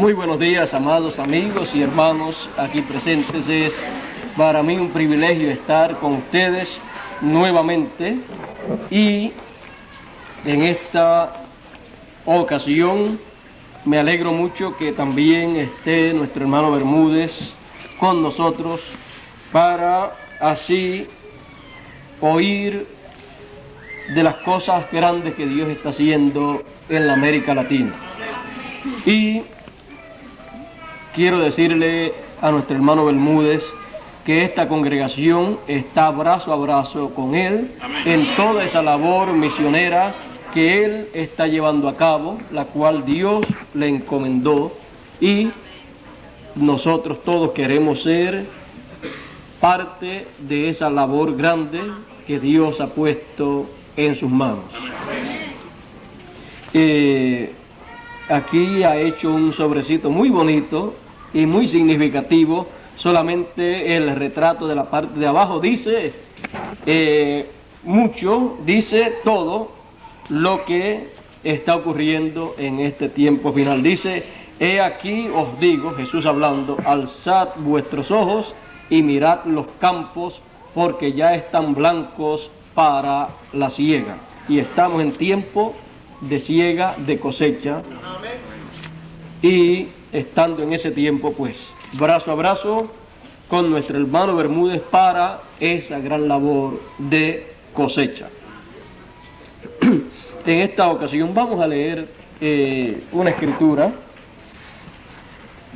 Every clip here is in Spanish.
Muy buenos días, amados amigos y hermanos aquí presentes. Es para mí un privilegio estar con ustedes nuevamente y en esta ocasión me alegro mucho que también esté nuestro hermano Bermúdez con nosotros para así oír de las cosas grandes que Dios está haciendo en la América Latina. Y quiero decirle a nuestro hermano Bermúdez que esta congregación está brazo a brazo con él en toda esa labor misionera que él está llevando a cabo, la cual Dios le encomendó, y nosotros todos queremos ser parte de esa labor grande que Dios ha puesto en sus manos. Aquí ha hecho un sobrecito muy bonito y muy significativo. Solamente el retrato de la parte de abajo dice mucho, dice todo lo que está ocurriendo en este tiempo final. Dice: he aquí os digo, Jesús hablando, alzad vuestros ojos y mirad los campos, porque ya están blancos para la siega. Y estamos en tiempo de siega, de cosecha. Y estando en ese tiempo, pues, brazo a brazo con nuestro hermano Bermúdez para esa gran labor de cosecha. En esta ocasión vamos a leer una escritura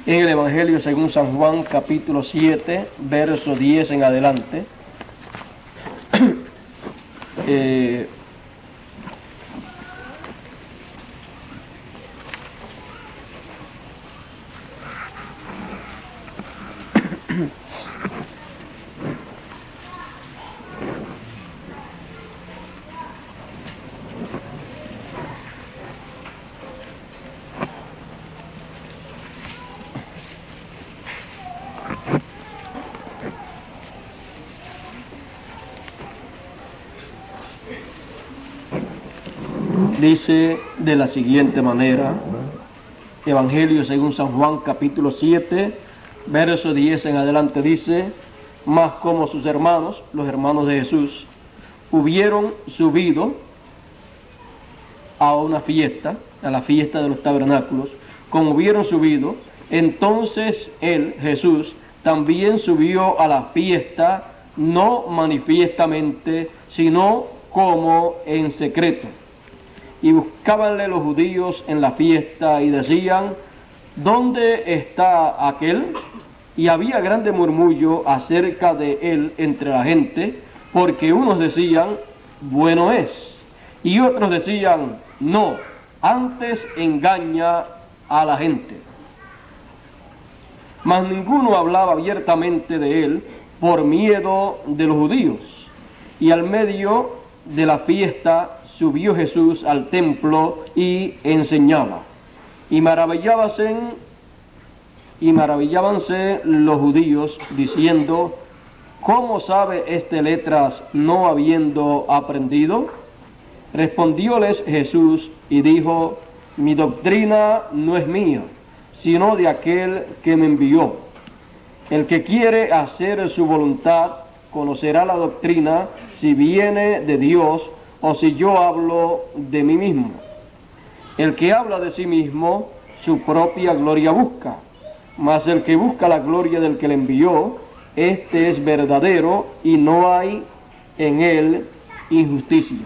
en el Evangelio según San Juan, capítulo 7, verso 10 en adelante. Dice de la siguiente manera, Evangelio según San Juan, capítulo 7, verso 10 en adelante, dice: mas como sus hermanos, los hermanos de Jesús, hubieron subido a una fiesta, a la fiesta de los tabernáculos, como hubieron subido, entonces él, Jesús, también subió a la fiesta, no manifiestamente, sino como en secreto. Y buscábanle los judíos en la fiesta y decían: ¿dónde está aquel? Y había grande murmullo acerca de él entre la gente, porque unos decían: bueno es, y otros decían: no, antes engaña a la gente. Mas ninguno hablaba abiertamente de él por miedo de los judíos. Y al medio de la fiesta subió Jesús al templo y enseñaba. Y maravillábanse los judíos, diciendo: ¿cómo sabe este letras no habiendo aprendido? Respondióles Jesús y dijo: mi doctrina no es mía, sino de aquel que me envió. El que quiere hacer su voluntad conocerá la doctrina, si viene de Dios o si yo hablo de mí mismo. El que habla de sí mismo, su propia gloria busca, mas el que busca la gloria del que le envió, este es verdadero y no hay en él injusticia.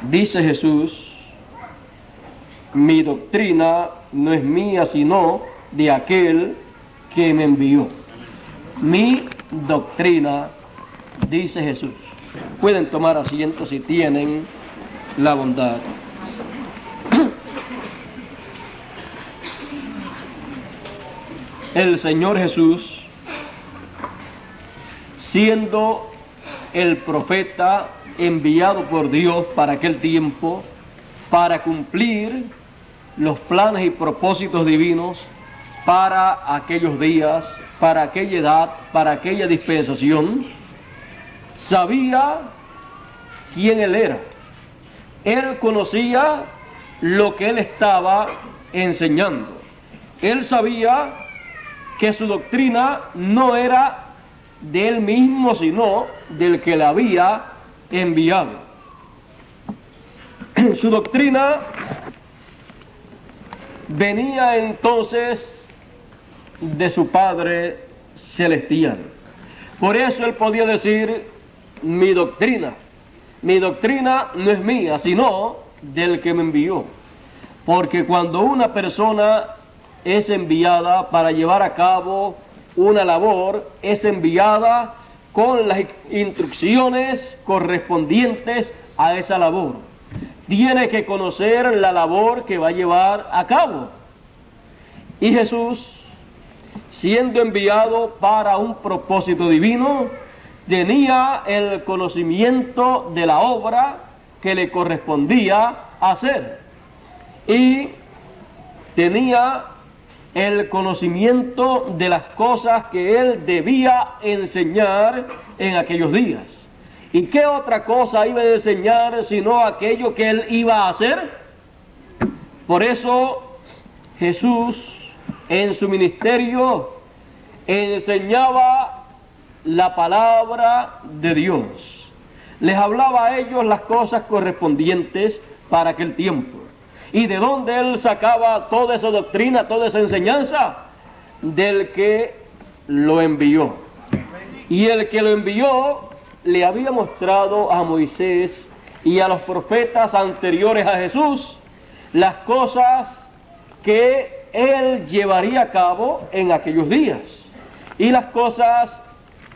Dice Jesús: mi doctrina no es mía, sino de aquel que me envió. Mi doctrina, dice Jesús. Pueden tomar asiento si tienen la bondad. El Señor Jesús, siendo el profeta enviado por Dios para aquel tiempo, para cumplir los planes y propósitos divinos para aquellos días, para aquella edad, para aquella dispensación, sabía quién él era. Él conocía lo que él estaba enseñando. Él sabía que su doctrina no era de él mismo, sino del que le había enviado. Su doctrina venía entonces de su Padre Celestial. Por eso él podía decir: mi doctrina no es mía, sino del que me envió. Porque cuando una persona es enviada para llevar a cabo una labor, es enviada con las instrucciones correspondientes a esa labor. Tiene que conocer la labor que va a llevar a cabo. Y Jesús, siendo enviado para un propósito divino, tenía el conocimiento de la obra que le correspondía hacer. Y tenía el conocimiento de las cosas que él debía enseñar en aquellos días. ¿Y qué otra cosa iba a enseñar sino aquello que él iba a hacer? Por eso Jesús en su ministerio enseñaba la palabra de Dios. Les hablaba a ellos las cosas correspondientes para aquel tiempo. ¿Y de dónde él sacaba toda esa doctrina, toda esa enseñanza? Del que lo envió. Y el que lo envió le había mostrado a Moisés y a los profetas anteriores a Jesús las cosas que él llevaría a cabo en aquellos días y las cosas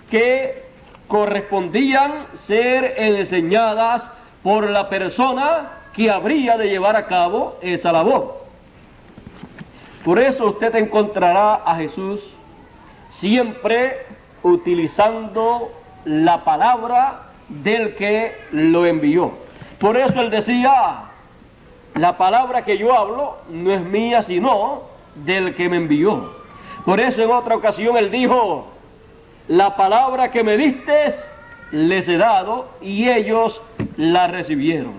que correspondían ser enseñadas por la persona que habría de llevar a cabo esa labor. Por eso usted encontrará a Jesús siempre utilizando la palabra del que lo envió. Por eso él decía: la palabra que yo hablo no es mía, sino del que me envió. Por eso en otra ocasión él dijo: la palabra que me diste les he dado, y ellos la recibieron.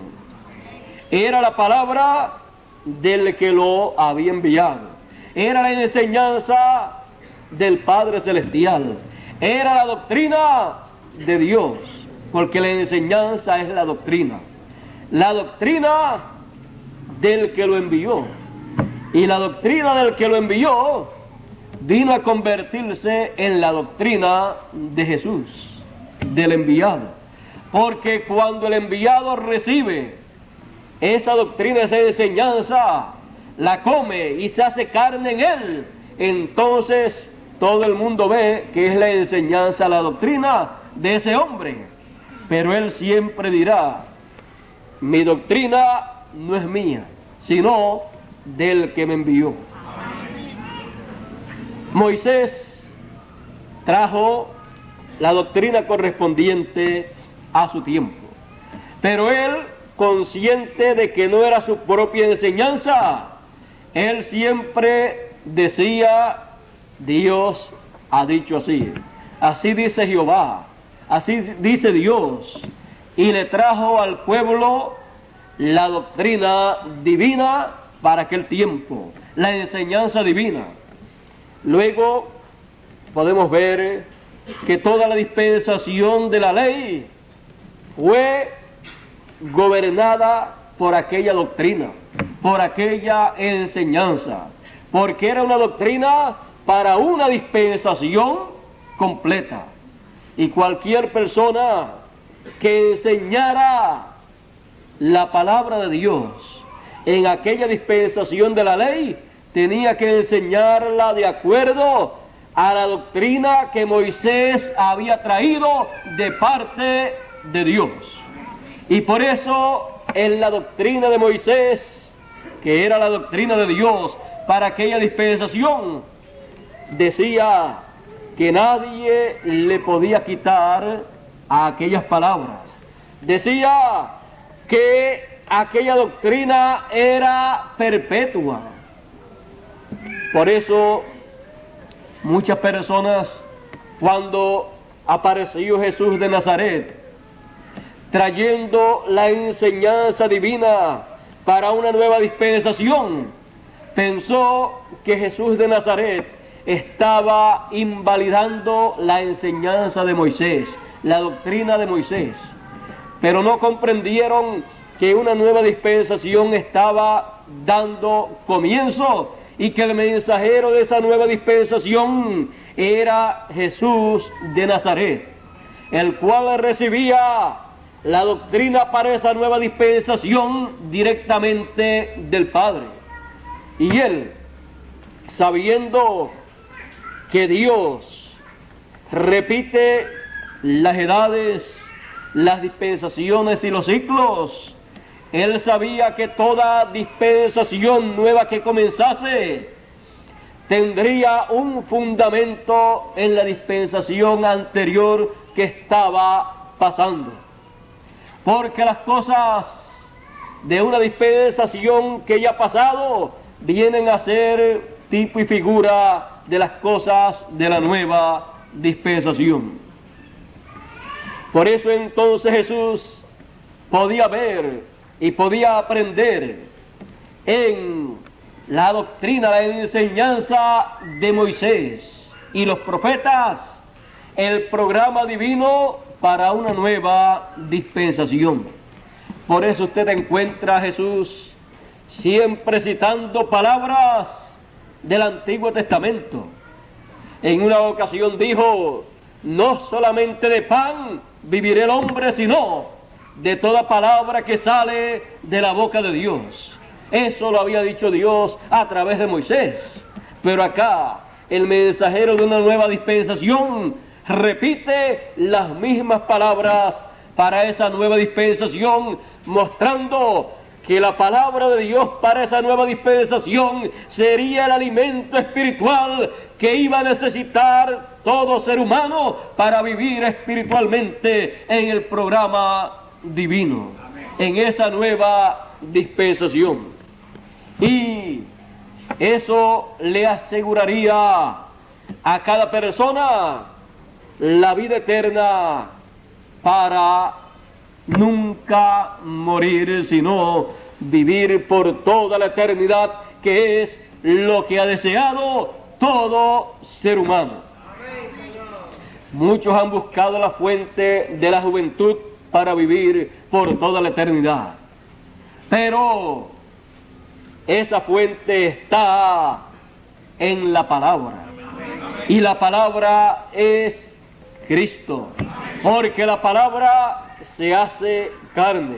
Era la palabra del que lo había enviado. Era la enseñanza del Padre Celestial. Era la doctrina de Dios, porque la enseñanza es la doctrina. La doctrina del que lo envió. Y la doctrina del que lo envió vino a convertirse en la doctrina de Jesús, del enviado. Porque cuando el enviado recibe esa doctrina, esa enseñanza, la come y se hace carne en él, entonces todo el mundo ve que es la enseñanza, la doctrina de ese hombre. Pero él siempre dirá: mi doctrina no es mía, sino del que me envió. Moisés trajo la doctrina correspondiente a su tiempo, pero él, consciente de que no era su propia enseñanza, él siempre decía: Dios ha dicho así, así dice Jehová, así dice Dios, y le trajo al pueblo la doctrina divina para aquel tiempo, la enseñanza divina. Luego podemos ver que toda la dispensación de la ley fue gobernada por aquella doctrina, por aquella enseñanza, porque era una doctrina para una dispensación completa. Y cualquier persona que enseñara la palabra de Dios en aquella dispensación de la ley, tenía que enseñarla de acuerdo a la doctrina que Moisés había traído de parte de Dios. Y por eso en la doctrina de Moisés, que era la doctrina de Dios para aquella dispensación, decía que nadie le podía quitar a aquellas palabras. Decía que aquella doctrina era perpetua. Por eso muchas personas, cuando apareció Jesús de Nazaret, trayendo la enseñanza divina para una nueva dispensación. Pensó que Jesús de Nazaret estaba invalidando la enseñanza de Moisés, la doctrina de Moisés, pero no comprendieron que una nueva dispensación estaba dando comienzo y que el mensajero de esa nueva dispensación era Jesús de Nazaret, el cual recibía la doctrina para esa nueva dispensación directamente del Padre. Y él, sabiendo que Dios repite las edades, las dispensaciones y los ciclos, él sabía que toda dispensación nueva que comenzase tendría un fundamento en la dispensación anterior que estaba pasando. Porque las cosas de una dispensación que ya ha pasado vienen a ser tipo y figura de las cosas de la nueva dispensación. Por eso entonces Jesús podía ver y podía aprender en la doctrina, la enseñanza de Moisés y los profetas, el programa divino para una nueva dispensación. Por eso usted encuentra a Jesús siempre citando palabras del Antiguo Testamento. En una ocasión dijo: no solamente de pan vivirá el hombre, sino de toda palabra que sale de la boca de Dios. Eso lo había dicho Dios a través de Moisés. Pero acá el mensajero de una nueva dispensación repite las mismas palabras para esa nueva dispensación, mostrando que la palabra de Dios para esa nueva dispensación sería el alimento espiritual que iba a necesitar todo ser humano para vivir espiritualmente en el programa divino, en esa nueva dispensación. Y eso le aseguraría a cada persona la vida eterna para nunca morir, sino vivir por toda la eternidad, que es lo que ha deseado todo ser humano. Muchos han buscado la fuente de la juventud para vivir por toda la eternidad, pero esa fuente está en la palabra, y la palabra es Cristo, porque la palabra se hace carne.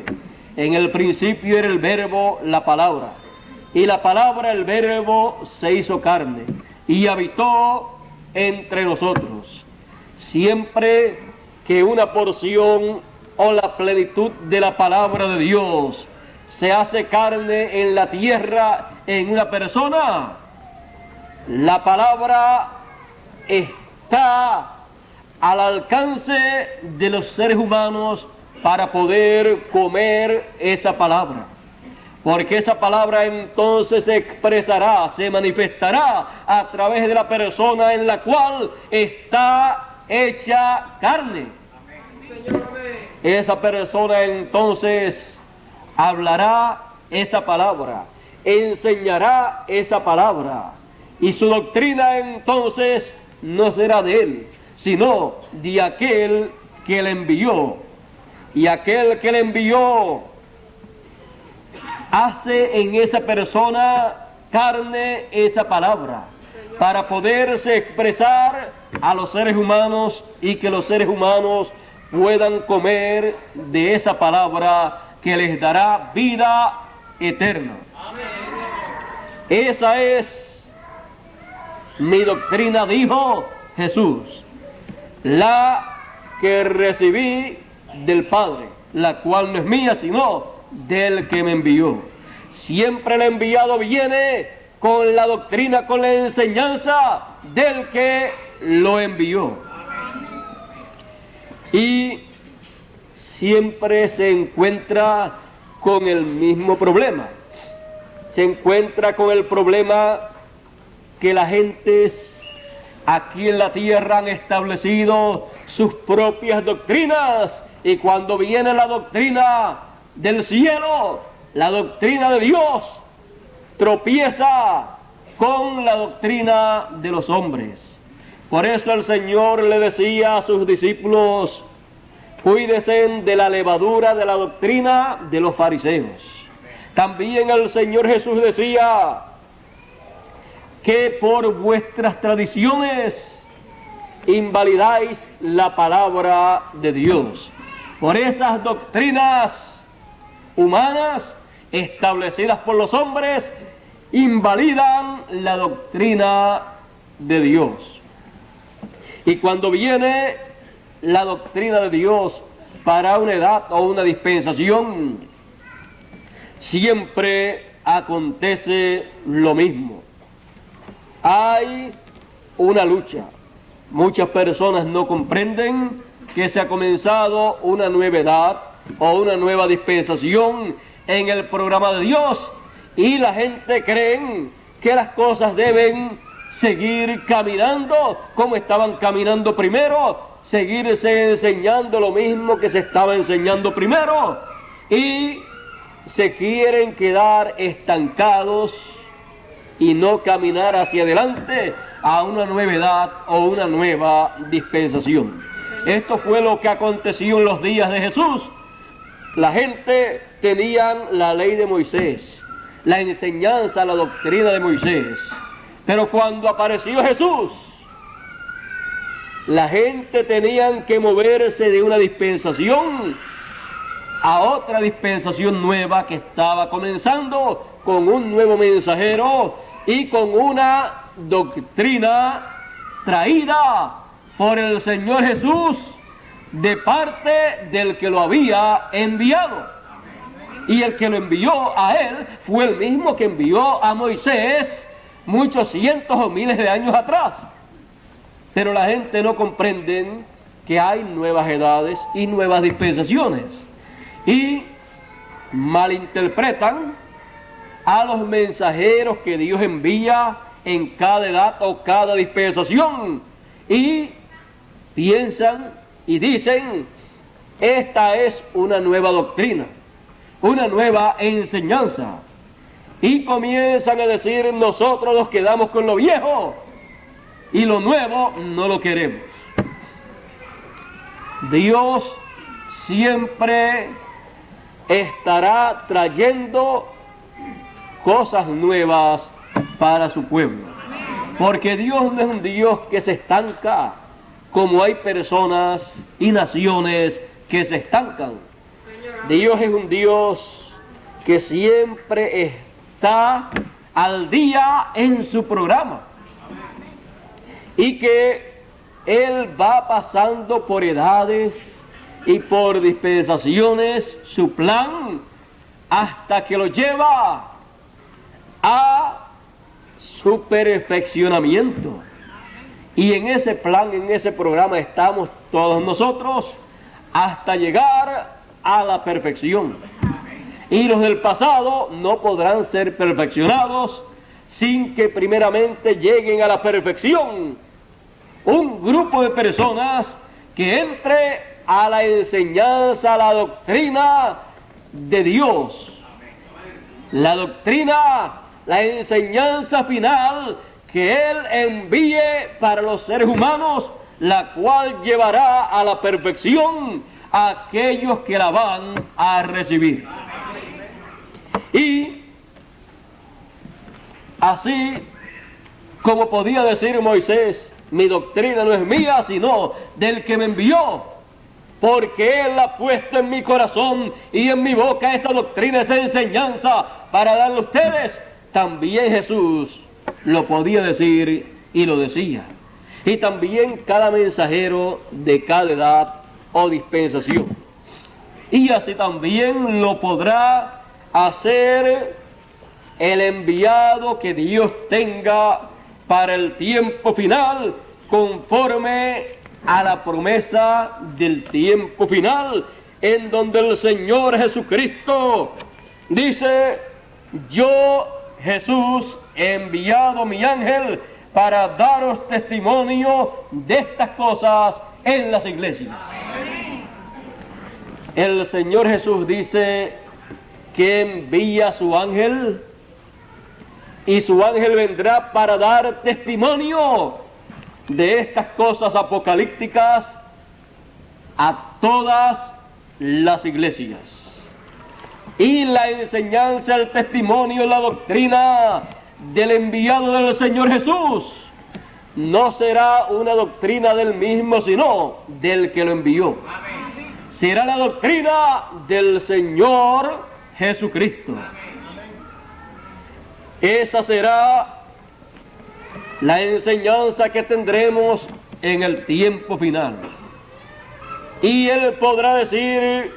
En el principio era el verbo, la palabra, y la palabra, el verbo, se hizo carne y habitó entre nosotros. Siempre que una porción o la plenitud de la palabra de Dios se hace carne en la tierra, en una persona, la palabra está al alcance de los seres humanos para poder comer esa palabra. Porque esa palabra entonces se expresará, se manifestará a través de la persona en la cual está hecha carne. Esa persona entonces hablará esa palabra, enseñará esa palabra, y su doctrina entonces no será de él, sino de aquel que le envió. Y aquel que le envió hace en esa persona carne esa palabra, para poderse expresar a los seres humanos y que los seres humanos puedan comer de esa palabra que les dará vida eterna. Esa es mi doctrina, dijo Jesús, la que recibí del Padre, la cual no es mía, sino del que me envió. Siempre el enviado viene con la doctrina, con la enseñanza del que lo envió. Y siempre se encuentra con el mismo problema. Se encuentra con el problema que las gentes aquí en la tierra han establecido sus propias doctrinas, y cuando viene la doctrina del cielo, la doctrina de Dios tropieza con la doctrina de los hombres. Por eso el Señor le decía a sus discípulos: cuídense de la levadura de la doctrina de los fariseos. También el Señor Jesús decía que por vuestras tradiciones invalidáis la palabra de Dios. Por esas doctrinas humanas establecidas por los hombres, invalidan la doctrina de Dios. Y cuando viene la doctrina de Dios para una edad o una dispensación, siempre acontece lo mismo. Hay una lucha. Muchas personas no comprenden que se ha comenzado una nueva edad o una nueva dispensación en el programa de Dios, y la gente cree que las cosas deben seguir caminando como estaban caminando primero, seguirse enseñando lo mismo que se estaba enseñando primero, y se quieren quedar estancados y no caminar hacia adelante a una nueva edad o una nueva dispensación. Esto fue lo que aconteció en los días de Jesús. La gente tenía la ley de Moisés, la enseñanza, la doctrina de Moisés. Pero cuando apareció Jesús, la gente tenía que moverse de una dispensación a otra dispensación nueva que estaba comenzando, con un nuevo mensajero y con una doctrina traída por el Señor Jesús de parte del que lo había enviado. Y el que lo envió a él fue el mismo que envió a Moisés muchos cientos o miles de años atrás. Pero la gente no comprende que hay nuevas edades y nuevas dispensaciones, y malinterpretan a los mensajeros que Dios envía en cada edad o cada dispensación, y piensan y dicen: esta es una nueva doctrina, una nueva enseñanza, y comienzan a decir: nosotros nos quedamos con lo viejo y lo nuevo no lo queremos. Dios siempre estará trayendo cosas nuevas para su pueblo, porque Dios no es un Dios que se estanca, como hay personas y naciones que se estancan. Dios es un Dios que siempre está al día en su programa, y que Él va pasando por edades y por dispensaciones su plan hasta que lo lleva a su perfeccionamiento. Y en ese plan, en ese programa estamos todos nosotros hasta llegar a la perfección. Y los del pasado no podrán ser perfeccionados sin que primeramente lleguen a la perfección un grupo de personas que entre a la enseñanza, a la doctrina de Dios. La doctrina, la enseñanza final que Él envíe para los seres humanos, la cual llevará a la perfección a aquellos que la van a recibir. Y así como podía decir Moisés: mi doctrina no es mía, sino del que me envió, porque Él ha puesto en mi corazón y en mi boca esa doctrina, esa enseñanza para darle a ustedes. También Jesús lo podía decir y lo decía. Y también cada mensajero de cada edad o dispensación. Y así también lo podrá hacer el enviado que Dios tenga para el tiempo final, conforme a la promesa del tiempo final, en donde el Señor Jesucristo dice: yo, Jesús, he enviado mi ángel para daros testimonio de estas cosas en las iglesias. El Señor Jesús dice que envía a su ángel, y su ángel vendrá para dar testimonio de estas cosas apocalípticas a todas las iglesias. Y la enseñanza, el testimonio, la doctrina del enviado del Señor Jesús no será una doctrina del mismo, sino del que lo envió. Será la doctrina del Señor Jesucristo. Esa será la enseñanza que tendremos en el tiempo final. Y él podrá decir,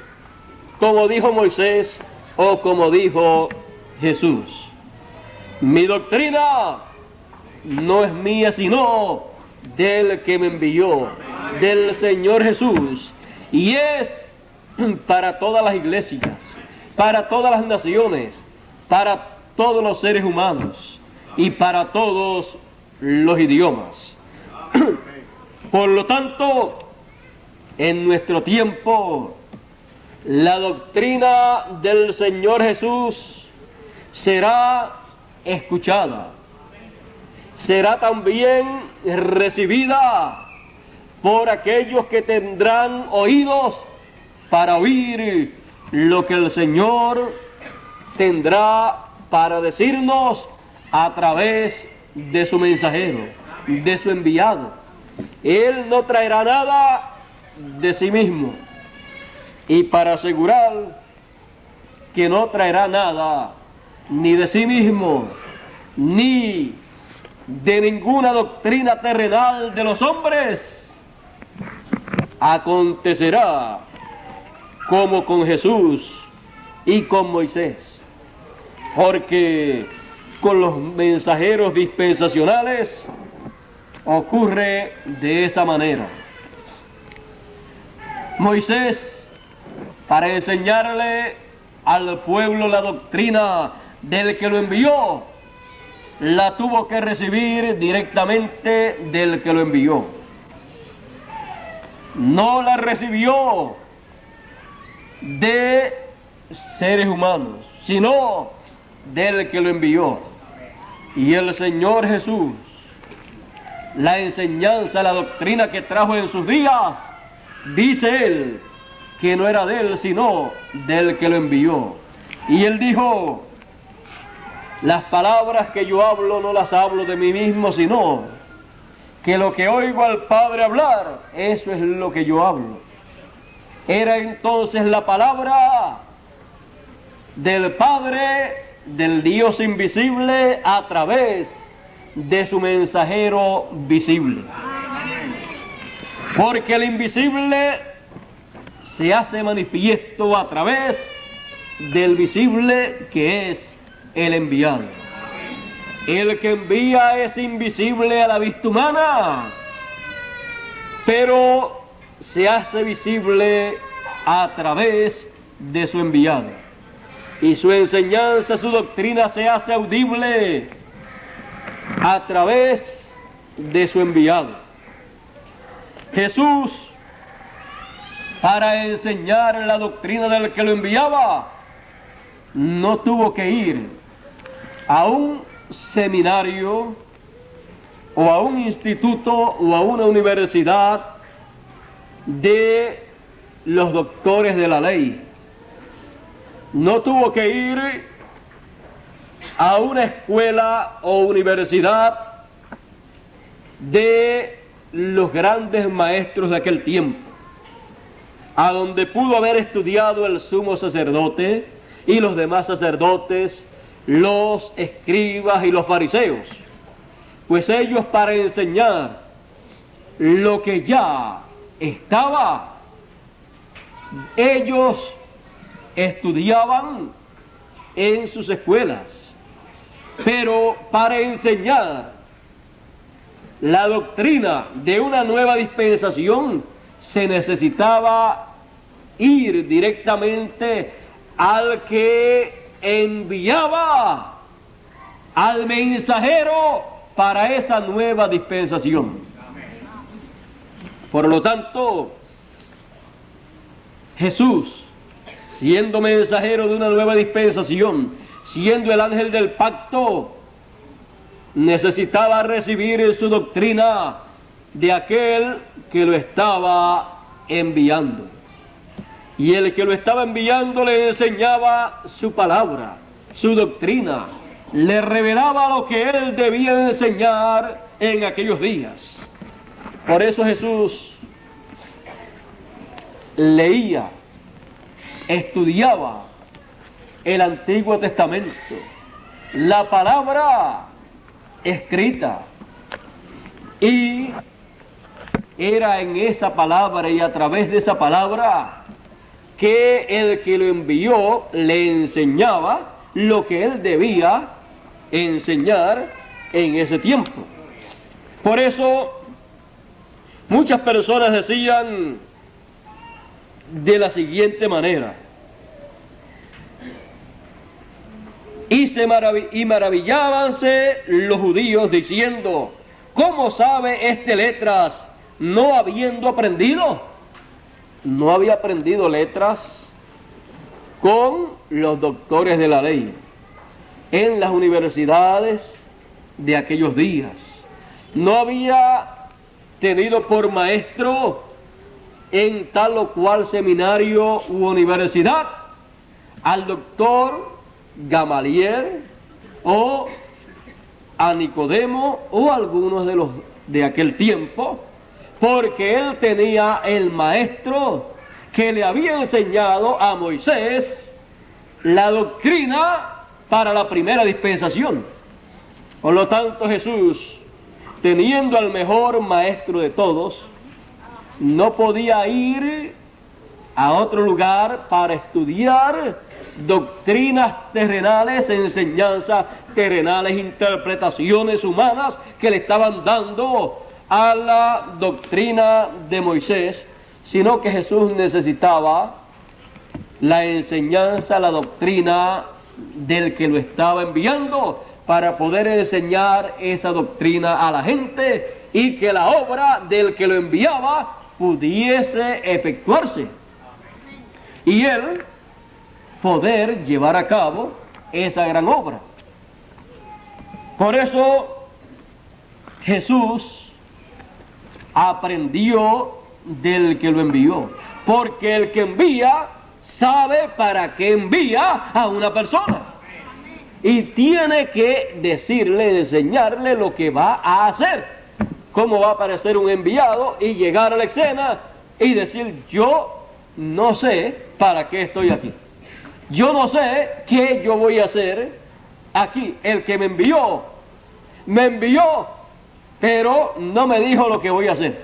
como dijo Moisés o como dijo Jesús: mi doctrina no es mía, sino del que me envió, del Señor Jesús. Y es para todas las iglesias, para todas las naciones, para todos los seres humanos y para todos los idiomas. Por lo tanto, en nuestro tiempo, la doctrina del Señor Jesús será escuchada, será también recibida por aquellos que tendrán oídos para oír lo que el Señor tendrá para decirnos a través de su mensajero, de su enviado. Él no traerá nada de sí mismo, y para asegurar que no traerá nada ni de sí mismo, ni de ninguna doctrina terrenal de los hombres, acontecerá como con Jesús y con Moisés, porque con los mensajeros dispensacionales ocurre de esa manera. Moisés, para enseñarle al pueblo la doctrina del que lo envió, la tuvo que recibir directamente del que lo envió. No la recibió de seres humanos, sino del que lo envió. Y el Señor Jesús, la enseñanza, la doctrina que trajo en sus días, dice él que no era de él, sino del que lo envió. Y él dijo: las palabras que yo hablo no las hablo de mí mismo, sino que lo que oigo al Padre hablar, eso es lo que yo hablo. Era entonces la palabra del Padre, del Dios invisible, a través de su mensajero visible. Porque el invisible se hace manifiesto a través del visible, que es el enviado. El que envía es invisible a la vista humana, pero se hace visible a través de su enviado. Y su enseñanza, su doctrina se hace audible a través de su enviado. Jesús, para enseñar la doctrina del que lo enviaba, no tuvo que ir a un seminario o a un instituto o a una universidad de los doctores de la ley. No tuvo que ir a una escuela o universidad de los grandes maestros de aquel tiempo, a donde pudo haber estudiado el sumo sacerdote y los demás sacerdotes, los escribas y los fariseos, pues ellos, para enseñar lo que ya estaba, ellos estudiaban en sus escuelas, pero para enseñar la doctrina de una nueva dispensación se necesitaba ir directamente al que enviaba, al mensajero para esa nueva dispensación. Por lo tanto, Jesús, siendo mensajero de una nueva dispensación, siendo el ángel del pacto, necesitaba recibir su doctrina de aquel que lo estaba enviando. Y el que lo estaba enviando le enseñaba su palabra, su doctrina, le revelaba lo que él debía enseñar en aquellos días. Por eso Jesús leía, estudiaba el Antiguo Testamento, la palabra escrita, y era en esa palabra y a través de esa palabra que el que lo envió le enseñaba lo que él debía enseñar en ese tiempo. Por eso muchas personas decían de la siguiente manera: y maravillábanse los judíos diciendo, ¿cómo sabe este letras no habiendo aprendido? No había aprendido letras con los doctores de la ley en las universidades de aquellos días. No había tenido por maestro en tal o cual seminario u universidad al doctor Gamaliel o a Nicodemo o algunos de los de aquel tiempo, porque él tenía el maestro que le había enseñado a Moisés la doctrina para la primera dispensación. Por lo tanto, Jesús, teniendo al mejor maestro de todos, no podía ir a otro lugar para estudiar doctrinas terrenales, enseñanzas terrenales, interpretaciones humanas que le estaban dando a la doctrina de Moisés, sino que Jesús necesitaba la enseñanza, la doctrina del que lo estaba enviando para poder enseñar esa doctrina a la gente y que la obra del que lo enviaba pudiese efectuarse y él poder llevar a cabo esa gran obra. Por eso Jesús aprendió del que lo envió, porque el que envía sabe para qué envía a una persona y tiene que decirle, enseñarle lo que va a hacer. Cómo va a aparecer un enviado y llegar a la escena y decir, yo no sé para qué estoy aquí, yo no sé qué yo voy a hacer aquí. El que me envió, pero no me dijo lo que voy a hacer.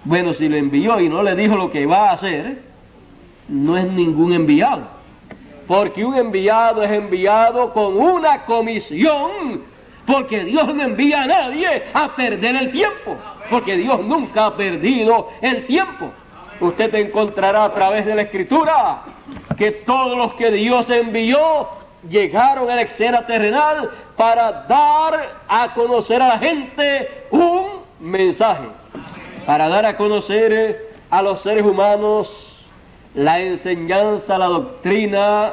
Bueno, si le envió y no le dijo lo que va a hacer, no es ningún enviado, porque un enviado es enviado con una comisión, porque Dios no envía a nadie a perder el tiempo, porque Dios nunca ha perdido el tiempo. Usted encontrará a través de la Escritura que todos los que Dios envió llegaron a la escena terrenal para dar a conocer a la gente un mensaje, para dar a conocer a los seres humanos la enseñanza, la doctrina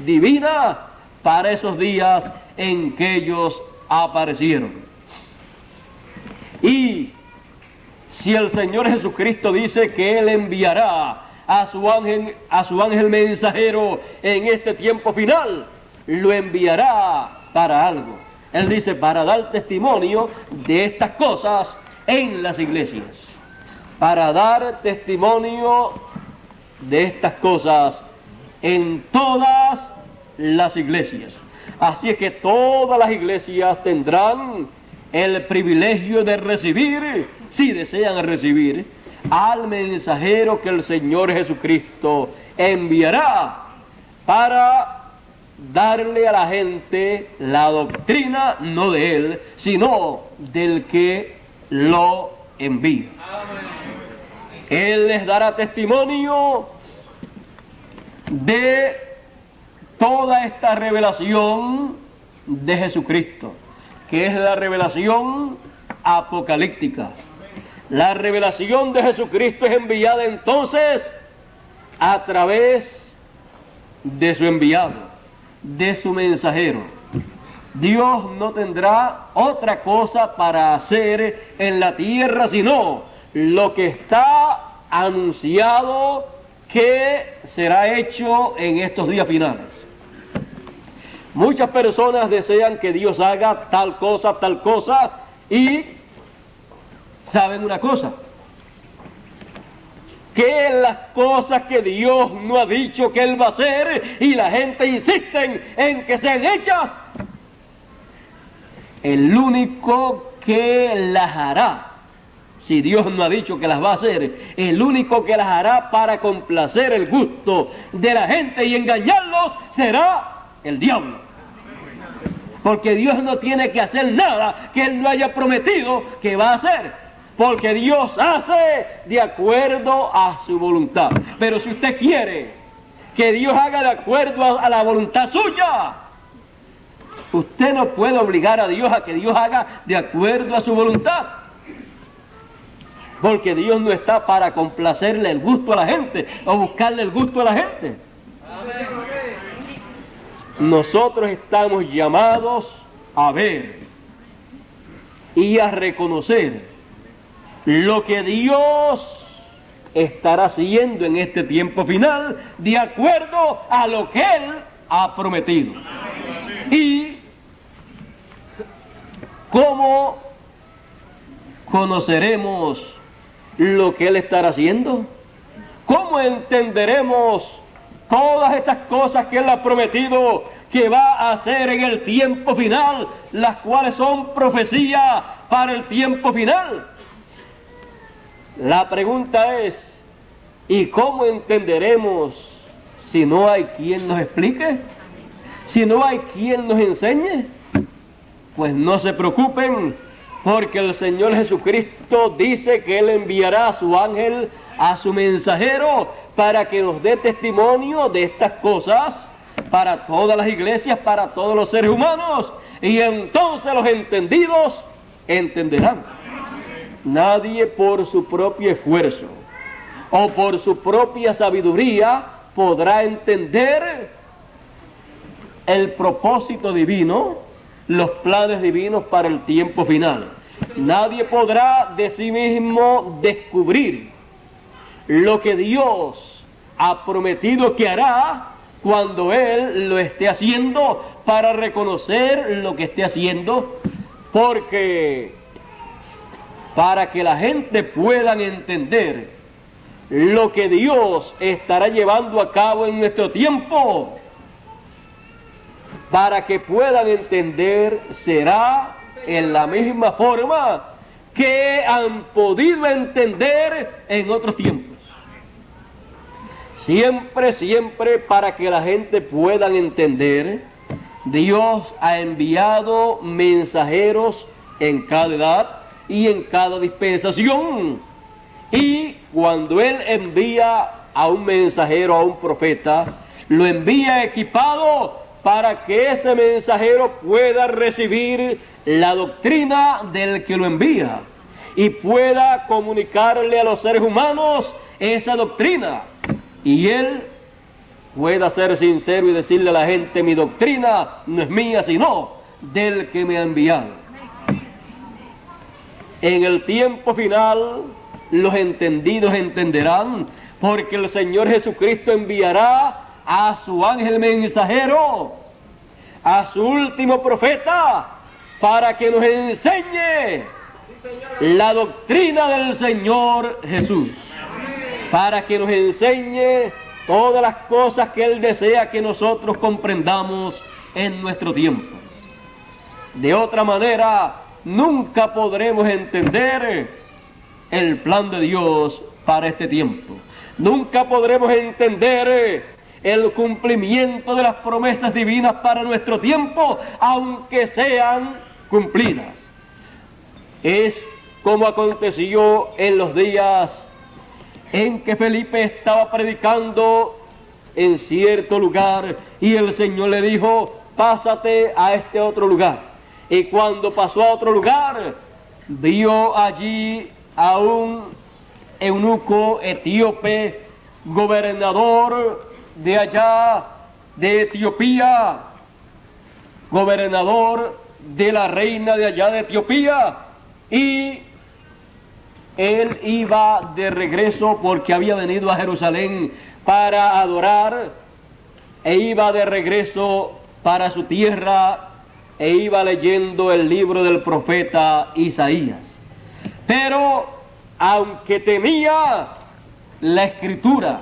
divina para esos días en que ellos aparecieron. Y si el Señor Jesucristo dice que Él enviará a su ángel mensajero en este tiempo final, lo enviará para algo. Él dice, para dar testimonio de estas cosas en las iglesias, para dar testimonio de estas cosas en todas las iglesias. Así es que todas las iglesias tendrán el privilegio de recibir, si desean recibir, al mensajero que el Señor Jesucristo enviará para darle a la gente la doctrina, no de él, sino del que lo envía. Él les dará testimonio de toda esta revelación de Jesucristo, que es la revelación apocalíptica. La revelación de Jesucristo es enviada entonces a través de su enviado, de su mensajero. Dios no tendrá otra cosa para hacer en la tierra sino lo que está anunciado que será hecho en estos días finales. Muchas personas desean que Dios haga tal cosa, y saben una cosa, que las cosas que Dios no ha dicho que Él va a hacer y la gente insiste en que sean hechas, el único que las hará, si Dios no ha dicho que las va a hacer, el único que las hará para complacer el gusto de la gente y engañarlos será el diablo. Porque Dios no tiene que hacer nada que Él no haya prometido que va a hacer, porque Dios hace de acuerdo a su voluntad. Pero si usted quiere que Dios haga de acuerdo a la voluntad suya, usted no puede obligar a Dios a que Dios haga de acuerdo a su voluntad, porque Dios no está para complacerle el gusto a la gente o buscarle el gusto a la gente. Nosotros estamos llamados a ver y a reconocer lo que Dios estará haciendo en este tiempo final de acuerdo a lo que Él ha prometido. Y ¿cómo conoceremos lo que Él estará haciendo? ¿Cómo entenderemos todas esas cosas que Él ha prometido que va a hacer en el tiempo final, las cuales son profecía para el tiempo final? La pregunta es, ¿y cómo entenderemos si no hay quien nos explique? Si no hay quien nos enseñe. Pues no se preocupen, porque el Señor Jesucristo dice que Él enviará a su ángel, a su mensajero, para que nos dé testimonio de estas cosas para todas las iglesias, para todos los seres humanos, y entonces los entendidos entenderán. Nadie por su propio esfuerzo o por su propia sabiduría podrá entender el propósito divino, los planes divinos para el tiempo final. Nadie podrá de sí mismo descubrir lo que Dios ha prometido que hará cuando Él lo esté haciendo, para reconocer lo que esté haciendo, porque para que la gente pueda entender lo que Dios estará llevando a cabo en nuestro tiempo, para que puedan entender, será en la misma forma que han podido entender en otros tiempos. Siempre para que la gente pueda entender, Dios ha enviado mensajeros en cada edad y en cada dispensación. Y cuando Él envía a un mensajero, a un profeta, lo envía equipado para que ese mensajero pueda recibir la doctrina del que lo envía y pueda comunicarle a los seres humanos esa doctrina. Y él pueda ser sincero y decirle a la gente, mi doctrina no es mía, sino del que me ha enviado. En el tiempo final, los entendidos entenderán, porque el Señor Jesucristo enviará a su ángel mensajero, a su último profeta, para que nos enseñe la doctrina del Señor Jesús, para que nos enseñe todas las cosas que Él desea que nosotros comprendamos en nuestro tiempo. De otra manera, nunca podremos entender el plan de Dios para este tiempo. Nunca podremos entender el cumplimiento de las promesas divinas para nuestro tiempo, aunque sean cumplidas. Es como aconteció en los días en que Felipe estaba predicando en cierto lugar y el Señor le dijo, pásate a este otro lugar. Y cuando pasó a otro lugar, vio allí a un eunuco etíope gobernador de allá de Etiopía, gobernador de la reina de allá de Etiopía, y él iba de regreso porque había venido a Jerusalén para adorar, e iba de regreso para su tierra, e iba leyendo el libro del profeta Isaías. Pero aunque temía la escritura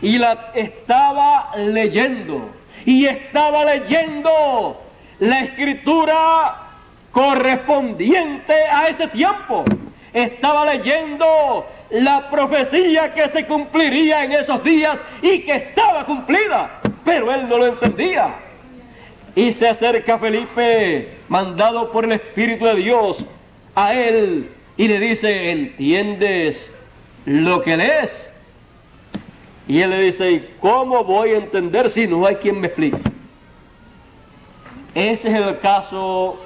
y la estaba leyendo, y estaba leyendo la escritura correspondiente a ese tiempo, estaba leyendo la profecía que se cumpliría en esos días y que estaba cumplida, pero él no lo entendía. Y se acerca Felipe, mandado por el Espíritu de Dios, a él y le dice: ¿entiendes lo que lees? Y él le dice: ¿y cómo voy a entender si no hay quien me explique? Ese es el caso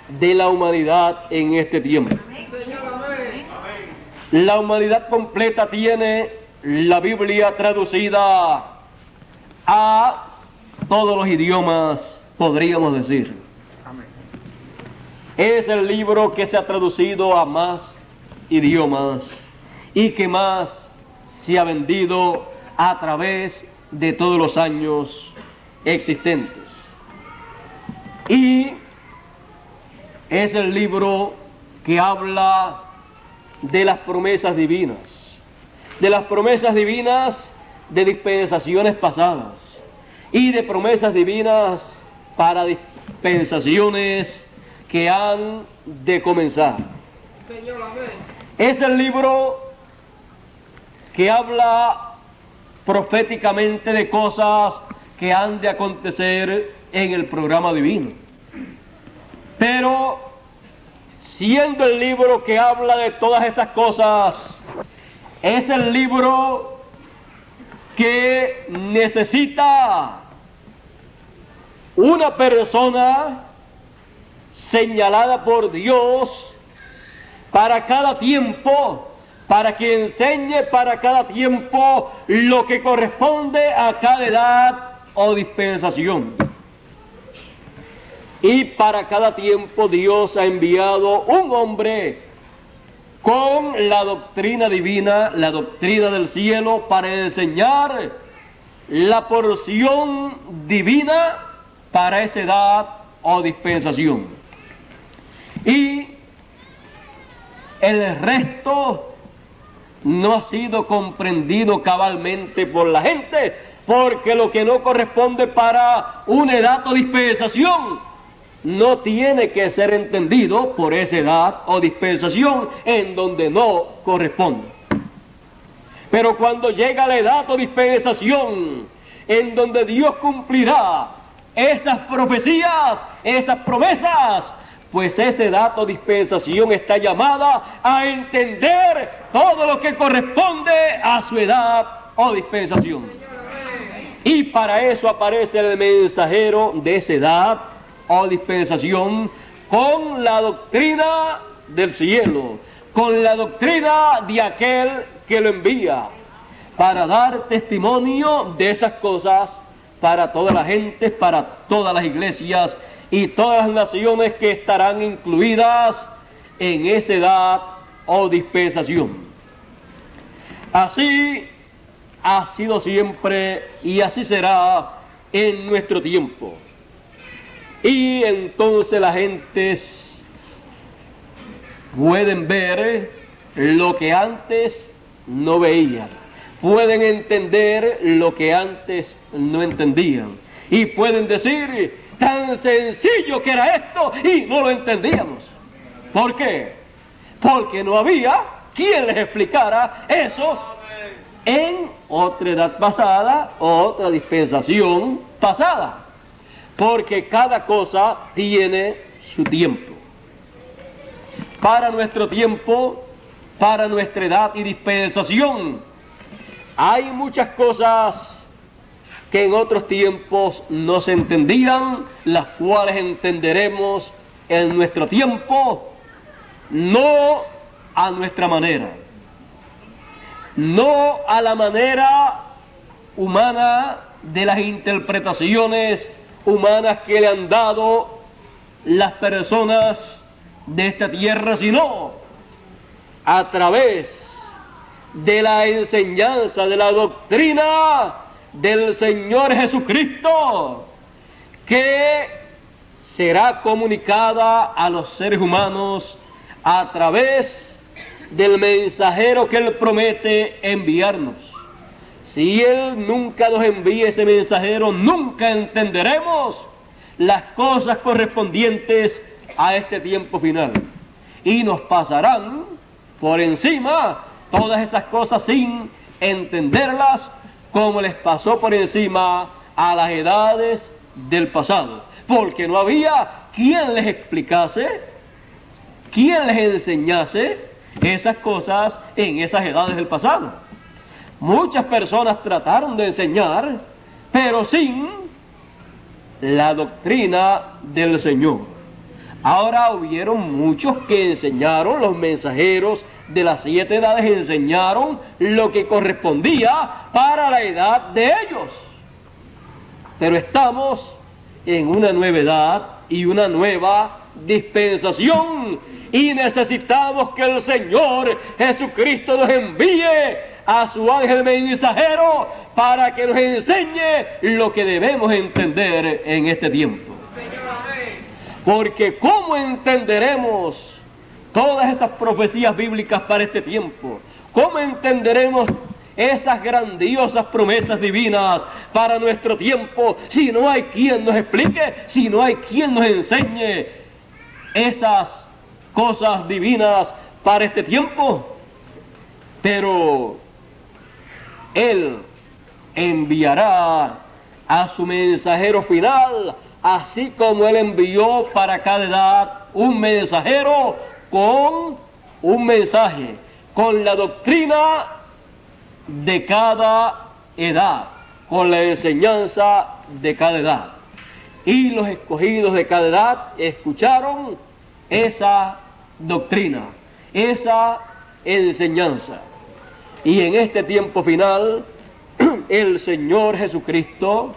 de la humanidad en este tiempo. La humanidad completa tiene la Biblia traducida a todos los idiomas, podríamos decir. Es el libro que se ha traducido a más idiomas y que más se ha vendido a través de todos los años existentes. Y es el libro que habla de las promesas divinas, de dispensaciones pasadas y de promesas divinas para dispensaciones que han de comenzar. Es el libro que habla proféticamente de cosas que han de acontecer en el programa divino. Pero siendo el libro que habla de todas esas cosas, es el libro que necesita una persona señalada por Dios para cada tiempo, para que enseñe para cada tiempo lo que corresponde a cada edad o dispensación. Y para cada tiempo Dios ha enviado un hombre con la doctrina divina, la doctrina del cielo, para enseñar la porción divina para esa edad o dispensación. Y el resto no ha sido comprendido cabalmente por la gente, porque lo que no corresponde para una edad o dispensación no tiene que ser entendido por esa edad o dispensación en donde no corresponde. Pero cuando llega la edad o dispensación en donde Dios cumplirá esas profecías, esas promesas, pues esa edad o dispensación está llamada a entender todo lo que corresponde a su edad o dispensación. Y para eso aparece el mensajero de esa edad o dispensación con la doctrina del cielo, con la doctrina de aquel que lo envía, para dar testimonio de esas cosas para toda la gente, para todas las iglesias y todas las naciones que estarán incluidas en esa edad o dispensación. Así ha sido siempre y así será en nuestro tiempo. Y entonces las gentes pueden ver lo que antes no veían, pueden entender lo que antes no entendían, y pueden decir: tan sencillo que era esto y no lo entendíamos. ¿Por qué? Porque no había quien les explicara eso en otra edad pasada, otra dispensación pasada. Porque cada cosa tiene su tiempo. Para nuestro tiempo, para nuestra edad y dispensación, hay muchas cosas que en otros tiempos no se entendían, las cuales entenderemos en nuestro tiempo, no a nuestra manera. no a la manera humana de las interpretaciones humanas que le han dado las personas de esta tierra, sino a través de la enseñanza, de la doctrina del Señor Jesucristo, que será comunicada a los seres humanos a través del mensajero que Él promete enviarnos. Si Él nunca nos envía ese mensajero, nunca entenderemos las cosas correspondientes a este tiempo final. Y nos pasarán por encima todas esas cosas sin entenderlas, como les pasó por encima a las edades del pasado. Porque no había quien les explicase, quien les enseñase esas cosas en esas edades del pasado. Muchas personas trataron de enseñar, pero sin la doctrina del Señor. Ahora hubieron muchos que enseñaron, los mensajeros de las 7 edades enseñaron lo que correspondía para la edad de ellos. Pero estamos en una nueva edad y una nueva dispensación, y necesitamos que el Señor Jesucristo nos envíe a su ángel mensajero para que nos enseñe lo que debemos entender en este tiempo. Porque ¿cómo entenderemos todas esas profecías bíblicas para este tiempo? ¿Cómo entenderemos esas grandiosas promesas divinas para nuestro tiempo si no hay quien nos explique, si no hay quien nos enseñe esas cosas divinas para este tiempo? Pero Él enviará a su mensajero final, así como Él envió para cada edad un mensajero con un mensaje, con la doctrina de cada edad, con la enseñanza de cada edad. Y los escogidos de cada edad escucharon esa doctrina, esa enseñanza. Y en este tiempo final, el Señor Jesucristo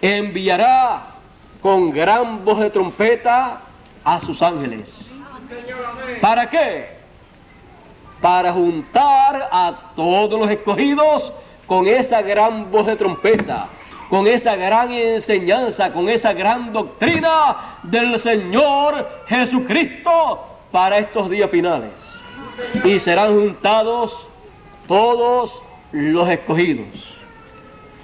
enviará con gran voz de trompeta a sus ángeles. ¿Para qué? Para juntar a todos los escogidos con esa gran voz de trompeta, con esa gran enseñanza, con esa gran doctrina del Señor Jesucristo para estos días finales. Y serán juntados todos los escogidos,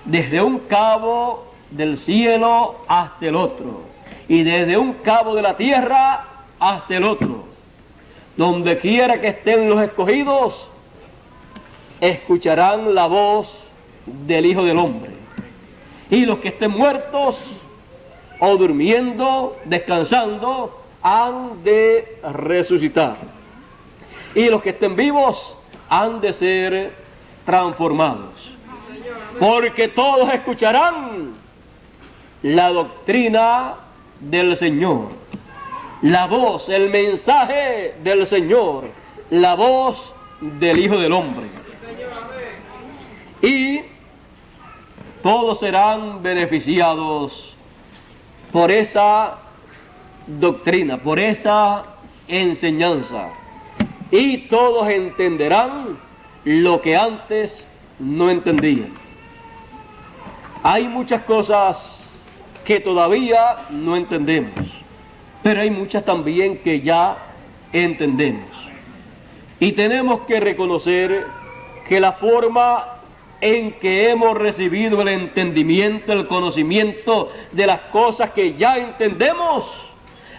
desde un cabo del cielo hasta el otro, y desde un cabo de la tierra hasta el otro. Donde quiera que estén los escogidos, escucharán la voz del Hijo del Hombre. Y los que estén muertos o durmiendo, descansando, han de resucitar. Y los que estén vivos han de ser transformados. Porque todos escucharán la doctrina del Señor, la voz, el mensaje del Señor, la voz del Hijo del Hombre. Y todos serán beneficiados por esa doctrina, por esa enseñanza. Y todos entenderán lo que antes no entendían. Hay muchas cosas que todavía no entendemos, pero hay muchas también que ya entendemos. Y tenemos que reconocer que la forma en que hemos recibido el entendimiento, el conocimiento de las cosas que ya entendemos,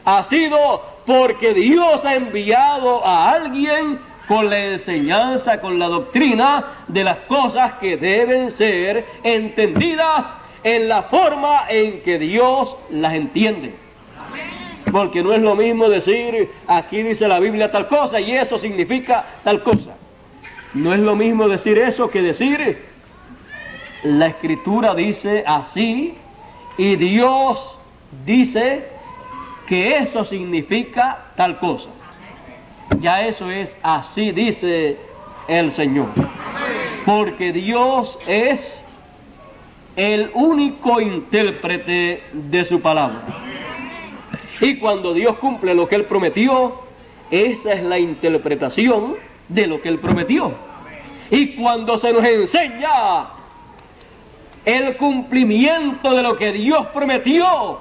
ha sido porque Dios ha enviado a alguien con la enseñanza, con la doctrina de las cosas que deben ser entendidas en la forma en que Dios las entiende. Porque no es lo mismo decir, aquí dice la Biblia tal cosa y eso significa tal cosa. No es lo mismo decir eso que decir, la Escritura dice así y Dios dice que eso significa tal cosa. Ya eso es así dice el Señor. Porque Dios es el único intérprete de su palabra. Y cuando Dios cumple lo que Él prometió, esa es la interpretación de lo que Él prometió. Y cuando se nos enseña el cumplimiento de lo que Dios prometió,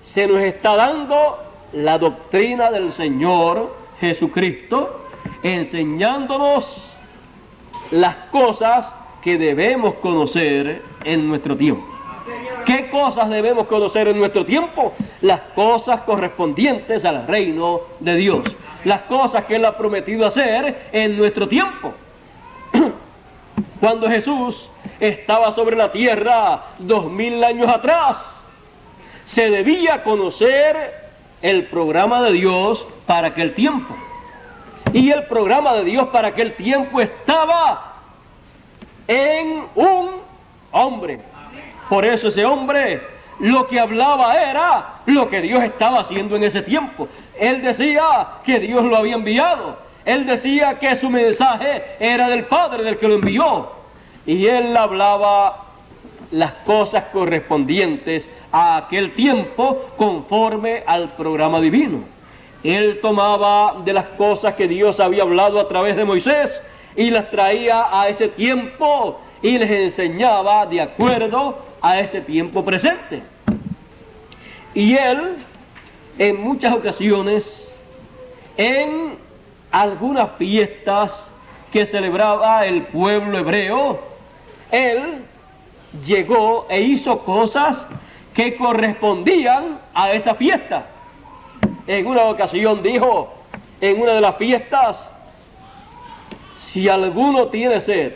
se nos está dando la doctrina del Señor Jesucristo, enseñándonos las cosas que debemos conocer en nuestro tiempo. ¿Qué cosas debemos conocer en nuestro tiempo? Las cosas correspondientes al reino de Dios. Las cosas que Él ha prometido hacer en nuestro tiempo. Cuando Jesús estaba sobre la tierra 2000 años atrás, se debía conocer el programa de Dios para aquel tiempo. Y el programa de Dios para aquel tiempo estaba en un hombre. Por eso ese hombre lo que hablaba era lo que Dios estaba haciendo en ese tiempo. Él decía que Dios lo había enviado. Él decía que su mensaje era del Padre, del que lo envió. Y él hablaba las cosas correspondientes a aquel tiempo conforme al programa divino. Él tomaba de las cosas que Dios había hablado a través de Moisés y las traía a ese tiempo y les enseñaba de acuerdo a ese tiempo presente. Y él, en muchas ocasiones, en algunas fiestas que celebraba el pueblo hebreo, él llegó e hizo cosas que correspondían a esa fiesta. En una ocasión dijo, en una de las fiestas, si alguno tiene sed,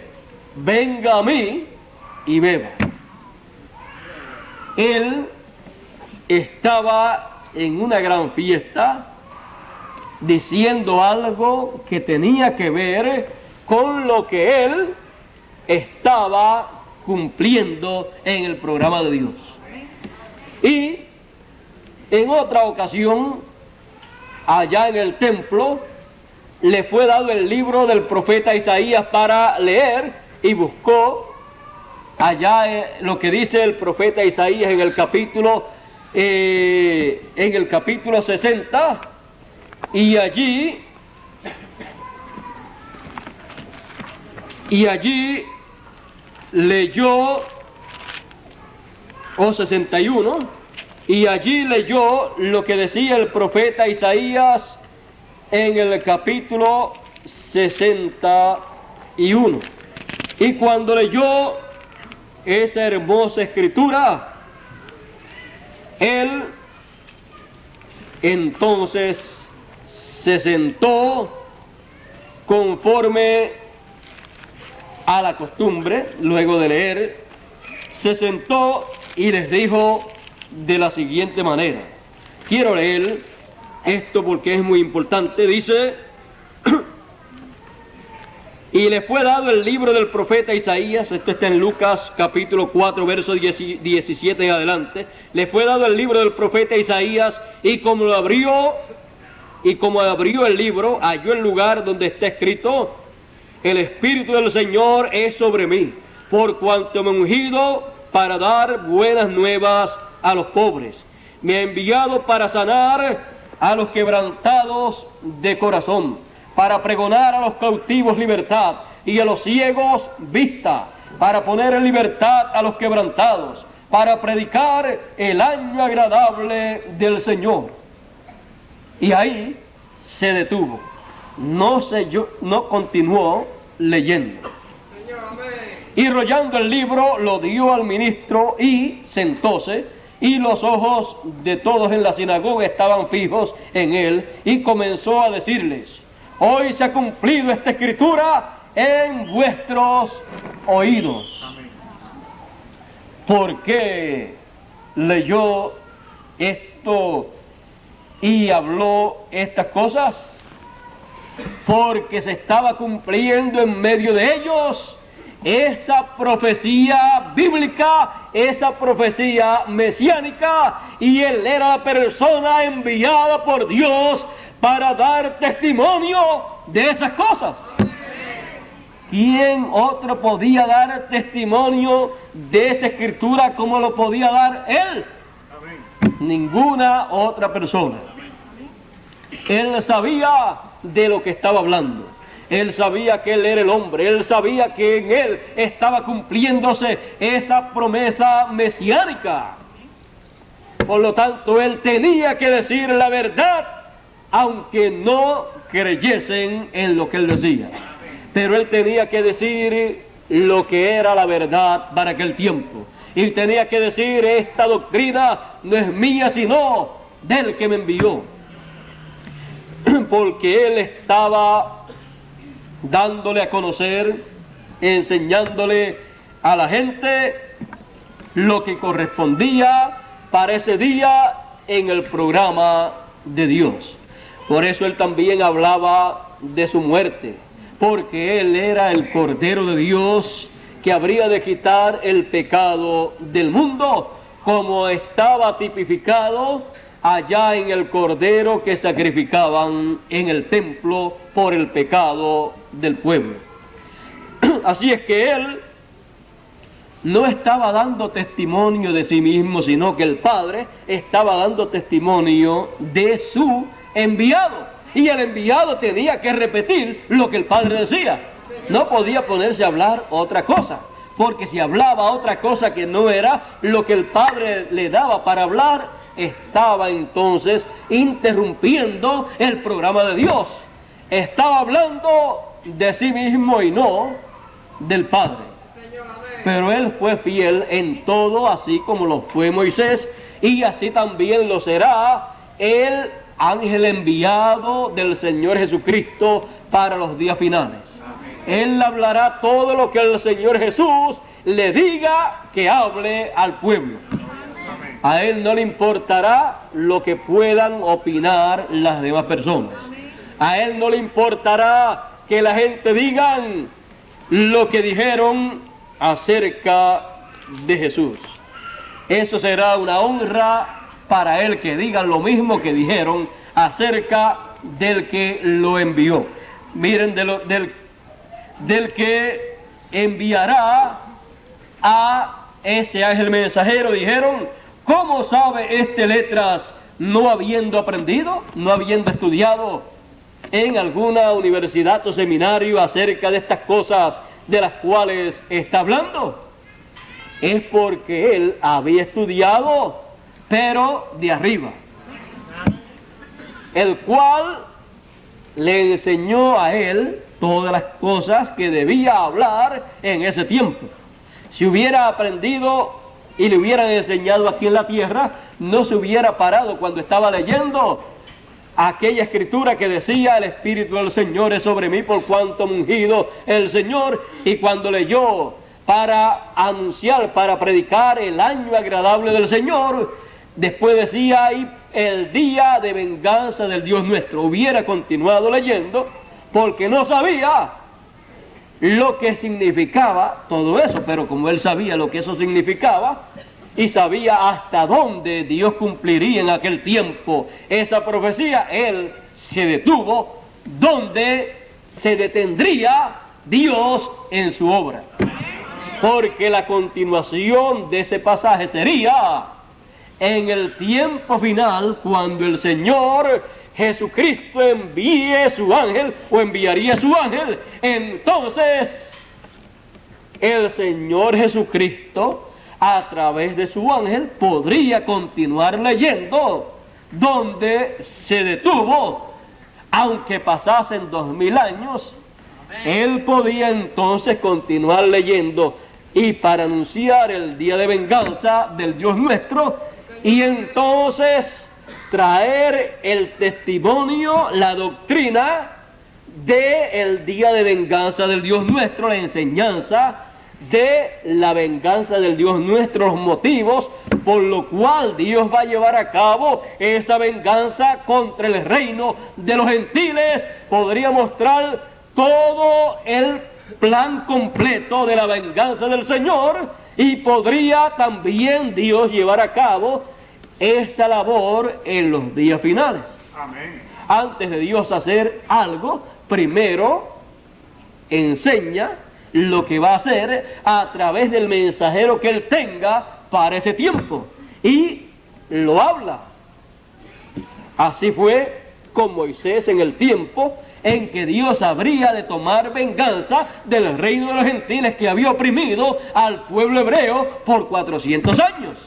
venga a mí y beba. Él estaba en una gran fiesta diciendo algo que tenía que ver con lo que él estaba cumpliendo en el programa de Dios. Y en otra ocasión, allá en el templo, le fue dado el libro del profeta Isaías para leer y buscó allá lo que dice el profeta Isaías en el capítulo 60, y allí leyó, 61, y allí leyó lo que decía el profeta Isaías en el capítulo 61. Y cuando leyó esa hermosa escritura, él entonces se sentó conforme a la costumbre. Luego de leer, se sentó y les dijo de la siguiente manera. Quiero leer esto porque es muy importante. Dice: y le fue dado el libro del profeta Isaías. Esto está en Lucas capítulo 4, verso 17 en adelante. Le fue dado el libro del profeta Isaías, y como abrió el libro, halló el lugar donde está escrito: el Espíritu del Señor es sobre mí, por cuanto me ha ungido para dar buenas nuevas a los pobres. Me ha enviado para sanar a los quebrantados de corazón, para pregonar a los cautivos libertad y a los ciegos vista, para poner en libertad a los quebrantados, para predicar el año agradable del Señor. Y ahí se detuvo. No continuó leyendo. Y rollando el libro lo dio al ministro y sentóse, y los ojos de todos en la sinagoga estaban fijos en él, y comenzó a decirles: hoy se ha cumplido esta escritura en vuestros oídos. ¿Por qué leyó esto y habló estas cosas? Porque se estaba cumpliendo en medio de ellos esa profecía bíblica, esa profecía mesiánica, y él era la persona enviada por Dios para dar testimonio de esas cosas. ¿quién otro podía dar testimonio de esa escritura como lo podía dar él? Amén. Ninguna otra persona. Él sabía de lo que estaba hablando. Él sabía que él era el hombre. Él sabía que en él estaba cumpliéndose esa promesa mesiánica. Por lo tanto, él tenía que decir la verdad, aunque no creyesen en lo que él decía. Pero él tenía que decir lo que era la verdad para aquel tiempo. Y tenía que decir, esta doctrina no es mía, sino del que me envió. Porque él estaba dándole a conocer, enseñándole a la gente lo que correspondía para ese día en el programa de Dios. Por eso él también hablaba de su muerte, porque él era el Cordero de Dios que habría de quitar el pecado del mundo, como estaba tipificado allá en el Cordero que sacrificaban en el templo por el pecado del pueblo. Así es que él no estaba dando testimonio de sí mismo, sino que el Padre estaba dando testimonio de su enviado. Y el enviado tenía que repetir lo que el Padre decía. No podía ponerse a hablar otra cosa, porque si hablaba otra cosa que no era lo que el Padre le daba para hablar, estaba entonces interrumpiendo el programa de Dios. Estaba hablando de sí mismo y no del Padre. Pero él fue fiel en todo, así como lo fue Moisés, y así también lo será el ángel enviado del Señor Jesucristo para los días finales. Él hablará todo lo que el Señor Jesús le diga que hable al pueblo. A él no le importará lo que puedan opinar las demás personas. A él no le importará que la gente digan lo que dijeron acerca de Jesús. Eso será una honra para él que digan lo mismo que dijeron acerca del que lo envió. Miren, del que enviará a ese ángel mensajero, dijeron, ¿cómo sabe este letras no habiendo aprendido, no habiendo estudiado en alguna universidad o seminario acerca de estas cosas de las cuales está hablando? Es porque él había estudiado, pero de arriba, el cual le enseñó a él todas las cosas que debía hablar en ese tiempo. Si hubiera aprendido y le hubieran enseñado aquí en la tierra, no se hubiera parado cuando estaba leyendo aquella escritura que decía, el Espíritu del Señor es sobre mí por cuanto me ha ungido el Señor, y cuando leyó para anunciar, para predicar el año agradable del Señor, después decía, y el día de venganza del Dios nuestro. Hubiera continuado leyendo porque no sabía lo que significaba todo eso, pero como él sabía lo que eso significaba y sabía hasta dónde Dios cumpliría en aquel tiempo esa profecía, él se detuvo donde se detendría Dios en su obra, porque la continuación de ese pasaje sería en el tiempo final, cuando el Señor Jesucristo envíe su ángel o enviaría su ángel. Entonces el Señor Jesucristo a través de su ángel podría continuar leyendo donde se detuvo, aunque pasasen 2000 años. Él podía entonces continuar leyendo y para anunciar el día de venganza del Dios nuestro, y entonces traer el testimonio, la doctrina del día de venganza del Dios nuestro, la enseñanza de la venganza del Dios nuestro, los motivos por lo cual Dios va a llevar a cabo esa venganza contra el reino de los gentiles. Podría mostrar todo el plan completo de la venganza del Señor, y podría también Dios llevar a cabo esa labor en los días finales. Amén. Antes de Dios hacer algo, primero enseña lo que va a hacer a través del mensajero que él tenga para ese tiempo, y lo habla. Así fue con Moisés en el tiempo en que Dios habría de tomar venganza del reino de los gentiles que había oprimido al pueblo hebreo por 400 años.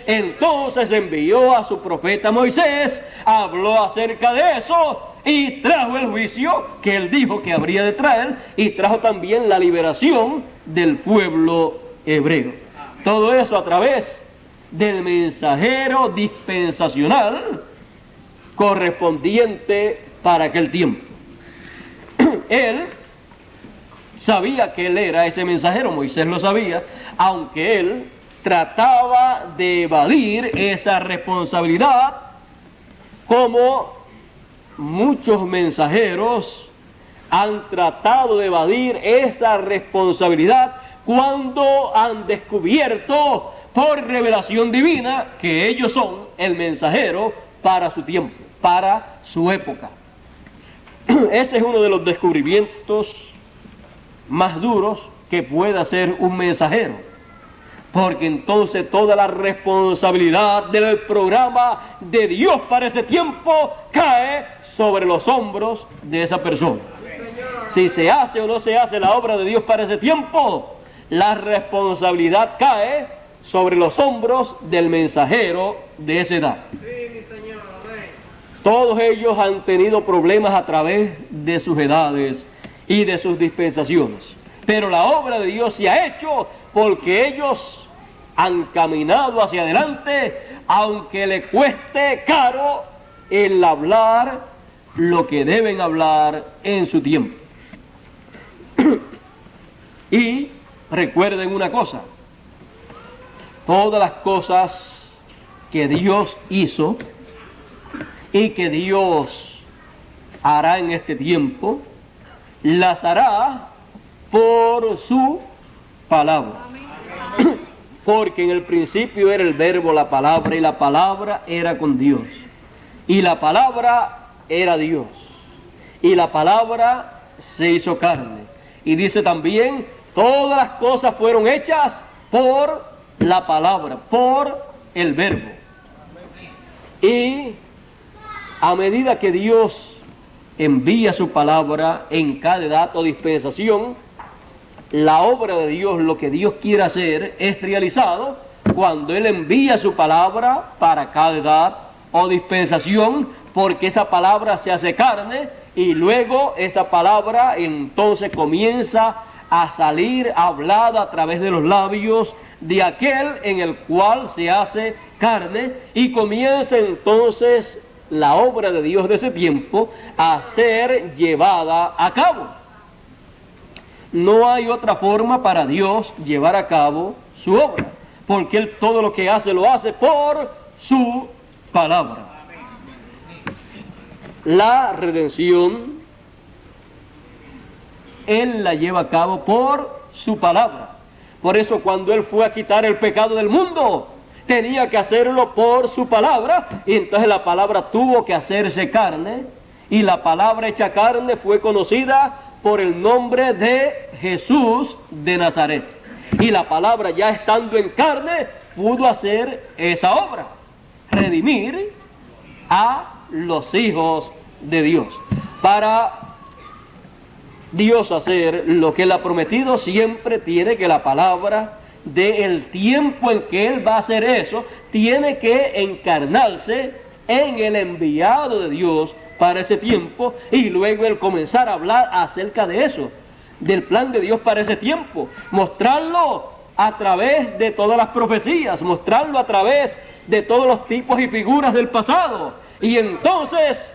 Entonces envió a su profeta Moisés, habló acerca de eso y trajo el juicio que él dijo que habría de traer, y trajo también la liberación del pueblo hebreo. Todo eso a través del mensajero dispensacional correspondiente para aquel tiempo. Él sabía que él era ese mensajero, Moisés lo sabía, aunque él trataba de evadir esa responsabilidad, como muchos mensajeros han tratado de evadir esa responsabilidad cuando han descubierto por revelación divina que ellos son el mensajero para su tiempo, para su época. Ese es uno de los descubrimientos más duros que puede hacer un mensajero, porque entonces toda la responsabilidad del programa de Dios para ese tiempo cae sobre los hombros de esa persona. Si se hace o no se hace la obra de Dios para ese tiempo, la responsabilidad cae sobre los hombros del mensajero de esa edad. Todos ellos han tenido problemas a través de sus edades y de sus dispensaciones, pero la obra de Dios se ha hecho porque ellos han caminado hacia adelante, aunque le cueste caro el hablar lo que deben hablar en su tiempo. Y recuerden una cosa: todas las cosas que Dios hizo y que Dios hará en este tiempo, las hará por su palabra. Porque en el principio era el verbo, la palabra, y la palabra era con Dios, y la palabra era Dios, y la palabra se hizo carne. Y dice también, todas las cosas fueron hechas por la palabra, por el verbo. Y a medida que Dios envía su palabra en cada edad o dispensación, la obra de Dios, lo que Dios quiere hacer, es realizado cuando Él envía su palabra para cada edad o dispensación, porque esa palabra se hace carne y luego esa palabra entonces comienza a salir hablada a través de los labios de aquel en el cual se hace carne, y comienza entonces la obra de Dios de ese tiempo a ser llevada a cabo. No hay otra forma para Dios llevar a cabo su obra, porque Él todo lo que hace lo hace por su palabra. La redención Él la lleva a cabo por su palabra. Por eso cuando Él fue a quitar el pecado del mundo, tenía que hacerlo por su palabra, y entonces la palabra tuvo que hacerse carne, y la palabra hecha carne fue conocida por el nombre de Jesús de Nazaret. Y la palabra, ya estando en carne, pudo hacer esa obra, redimir a los hijos de Dios. Para Dios hacer lo que Él ha prometido, siempre tiene que la palabra del tiempo en que Él va a hacer eso, tiene que encarnarse en el enviado de Dios para ese tiempo, y luego Él comenzar a hablar acerca de eso, del plan de Dios para ese tiempo, mostrarlo a través de todas las profecías, mostrarlo a través de todos los tipos y figuras del pasado, y entonces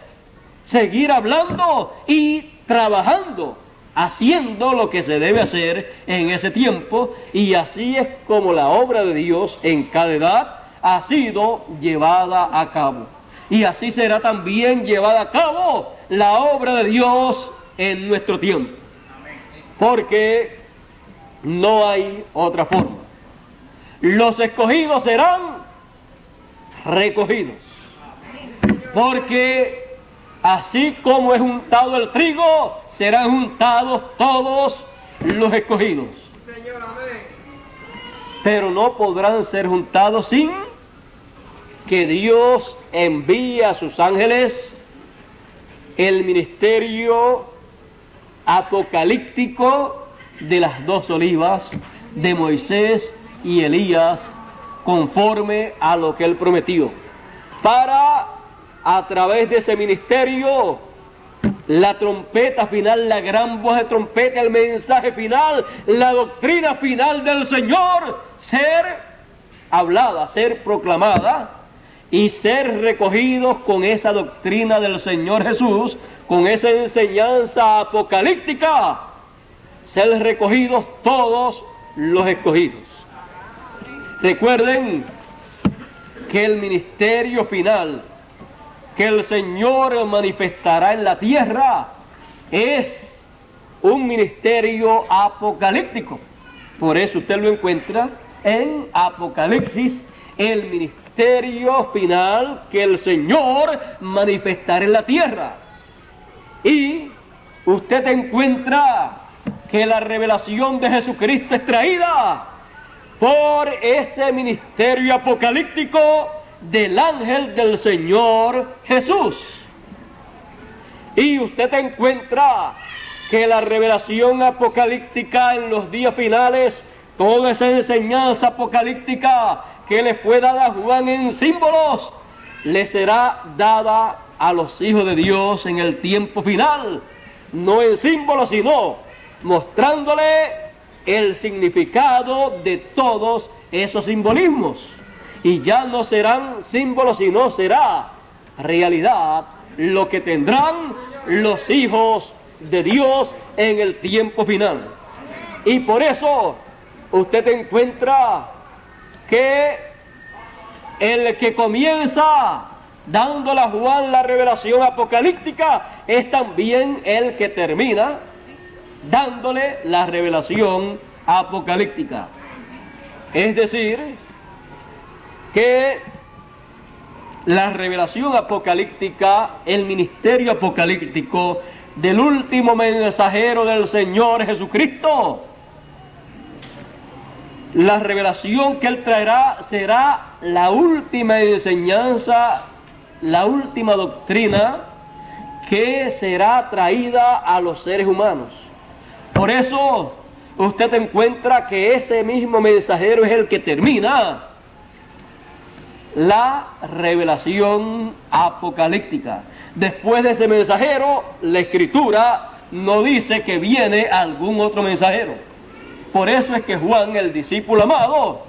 seguir hablando y trabajando, haciendo lo que se debe hacer en ese tiempo. Y así es como la obra de Dios en cada edad ha sido llevada a cabo, y así será también llevada a cabo la obra de Dios en nuestro tiempo, porque no hay otra forma. Los escogidos serán recogidos, porque así como es juntado el trigo, serán juntados todos los escogidos. Señor, amén. Pero no podrán ser juntados sin que Dios envíe a sus ángeles el ministerio apocalíptico de las dos olivas de Moisés y Elías, conforme a lo que él prometió, para a través de ese ministerio la trompeta final, la gran voz de trompeta, el mensaje final, la doctrina final del Señor ser hablada, ser proclamada y ser recogidos con esa doctrina del Señor Jesús, con esa enseñanza apocalíptica, ser recogidos todos los escogidos. Recuerden que el ministerio final que el Señor manifestará en la tierra es un ministerio apocalíptico. Por eso usted lo encuentra en Apocalipsis, el ministerio final que el Señor manifestará en la tierra. Y usted encuentra que la revelación de Jesucristo es traída por ese ministerio apocalíptico del ángel del Señor Jesús. Y usted encuentra que la revelación apocalíptica en los días finales, toda esa enseñanza apocalíptica que le fue dada a Juan en símbolos, le será dada a los hijos de Dios en el tiempo final, no en símbolos, sino mostrándole el significado de todos esos simbolismos. Y ya no serán símbolos, sino será realidad lo que tendrán los hijos de Dios en el tiempo final. Y por eso usted encuentra que el que comienza dándole a Juan la revelación apocalíptica es también el que termina dándole la revelación apocalíptica. Es decir, que la revelación apocalíptica, el ministerio apocalíptico del último mensajero del Señor Jesucristo, la revelación que él traerá será la última enseñanza, la última doctrina que será traída a los seres humanos. Por eso usted encuentra que ese mismo mensajero es el que termina la revelación apocalíptica. Después de ese mensajero, la Escritura no dice que viene algún otro mensajero. Por eso es que Juan, el discípulo amado,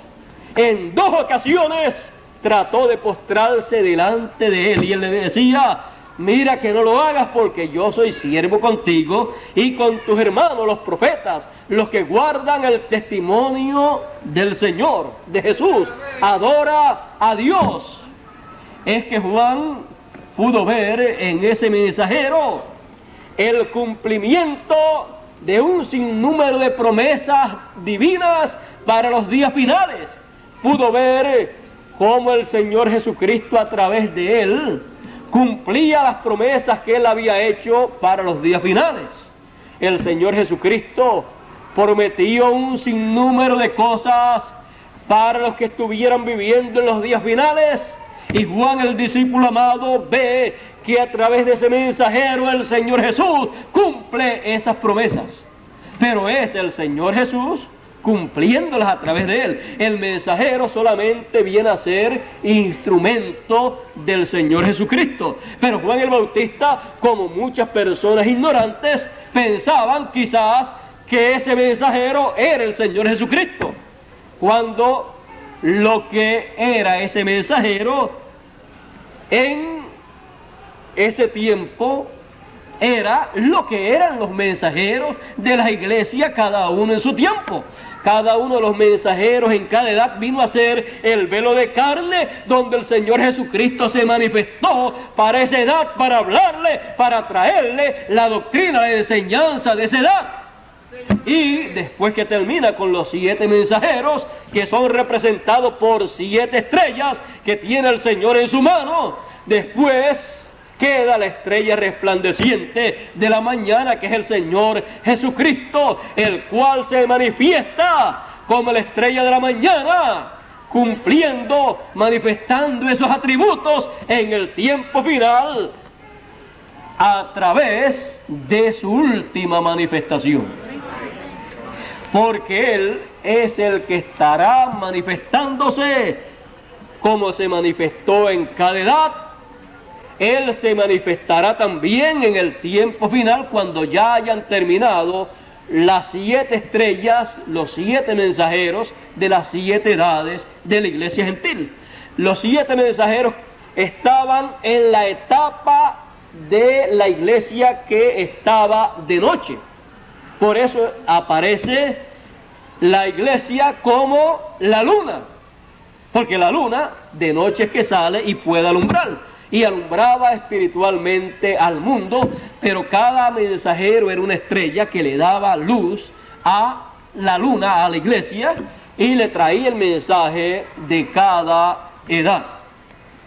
en 2 ocasiones trató de postrarse delante de él y él le decía: mira que no lo hagas, porque yo soy siervo contigo y con tus hermanos los profetas, los que guardan el testimonio del Señor, de Jesús. Adora a Dios. Es que Juan pudo ver en ese mensajero el cumplimiento de un sinnúmero de promesas divinas para los días finales. Pudo ver cómo el Señor Jesucristo, a través de él, cumplía las promesas que él había hecho para los días finales. El Señor Jesucristo prometió un sinnúmero de cosas para los que estuvieran viviendo en los días finales, y Juan, el discípulo amado, ve que a través de ese mensajero el Señor Jesús cumple esas promesas. Pero es el Señor Jesús cumpliéndolas a través de él. El mensajero solamente viene a ser instrumento del Señor Jesucristo. Pero Juan el Bautista, como muchas personas ignorantes, pensaban quizás que ese mensajero era el Señor Jesucristo, cuando lo que era ese mensajero en ese tiempo era lo que eran los mensajeros de las iglesias, cada uno en su tiempo. Cada uno de los mensajeros en cada edad vino a ser el velo de carne donde el Señor Jesucristo se manifestó para esa edad, para hablarle, para traerle la doctrina, la enseñanza de esa edad. Y después que termina con los 7 mensajeros, que son representados por 7 estrellas que tiene el Señor en su mano, después queda la estrella resplandeciente de la mañana, que es el Señor Jesucristo, el cual se manifiesta como la estrella de la mañana, cumpliendo, manifestando esos atributos en el tiempo final a través de su última manifestación. Porque Él es el que estará manifestándose como se manifestó en cada edad. Él se manifestará también en el tiempo final, cuando ya hayan terminado las 7 estrellas, los 7 mensajeros de las 7 edades de la iglesia gentil. Los 7 mensajeros estaban en la etapa de la iglesia que estaba de noche. Por eso aparece la iglesia como la luna, porque la luna de noche es que sale y puede alumbrar, y alumbraba espiritualmente al mundo, pero cada mensajero era una estrella que le daba luz a la luna, a la iglesia, y le traía el mensaje de cada edad.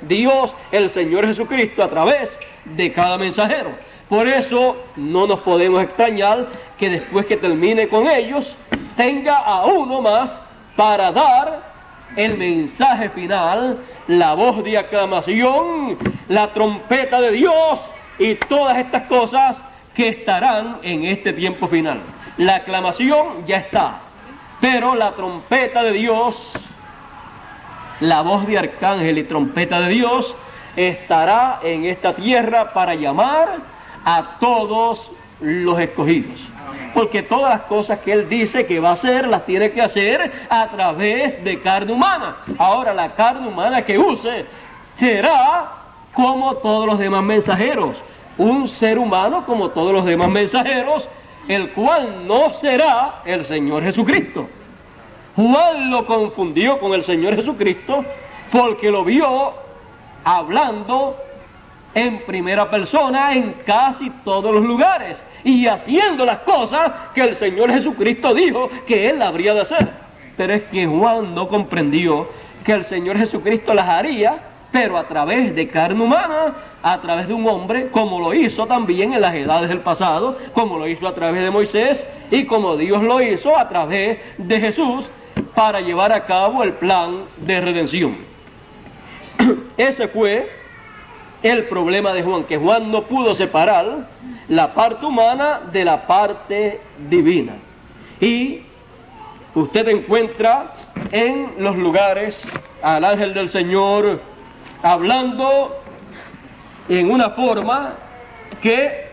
Dios, el Señor Jesucristo, a través de cada mensajero. Por eso no nos podemos extrañar que después que termine con ellos, tenga a uno más para dar el mensaje final, la voz de aclamación, la trompeta de Dios y todas estas cosas que estarán en este tiempo final. La aclamación ya está, pero la trompeta de Dios, la voz de arcángel y trompeta de Dios, estará en esta tierra para llamar a todos los escogidos. Porque todas las cosas que Él dice que va a hacer, las tiene que hacer a través de carne humana. Ahora, la carne humana que use será como todos los demás mensajeros. Un ser humano como todos los demás mensajeros, el cual no será el Señor Jesucristo. Juan lo confundió con el Señor Jesucristo porque lo vio hablando en primera persona en casi todos los lugares y haciendo las cosas que el Señor Jesucristo dijo que Él habría de hacer. Pero es que Juan no comprendió que el Señor Jesucristo las haría, pero a través de carne humana, a través de un hombre, como lo hizo también en las edades del pasado, como lo hizo a través de Moisés y como Dios lo hizo a través de Jesús para llevar a cabo el plan de redención. Ese fue el problema de Juan, que Juan no pudo separar la parte humana de la parte divina. Y usted encuentra en los lugares al ángel del Señor hablando en una forma que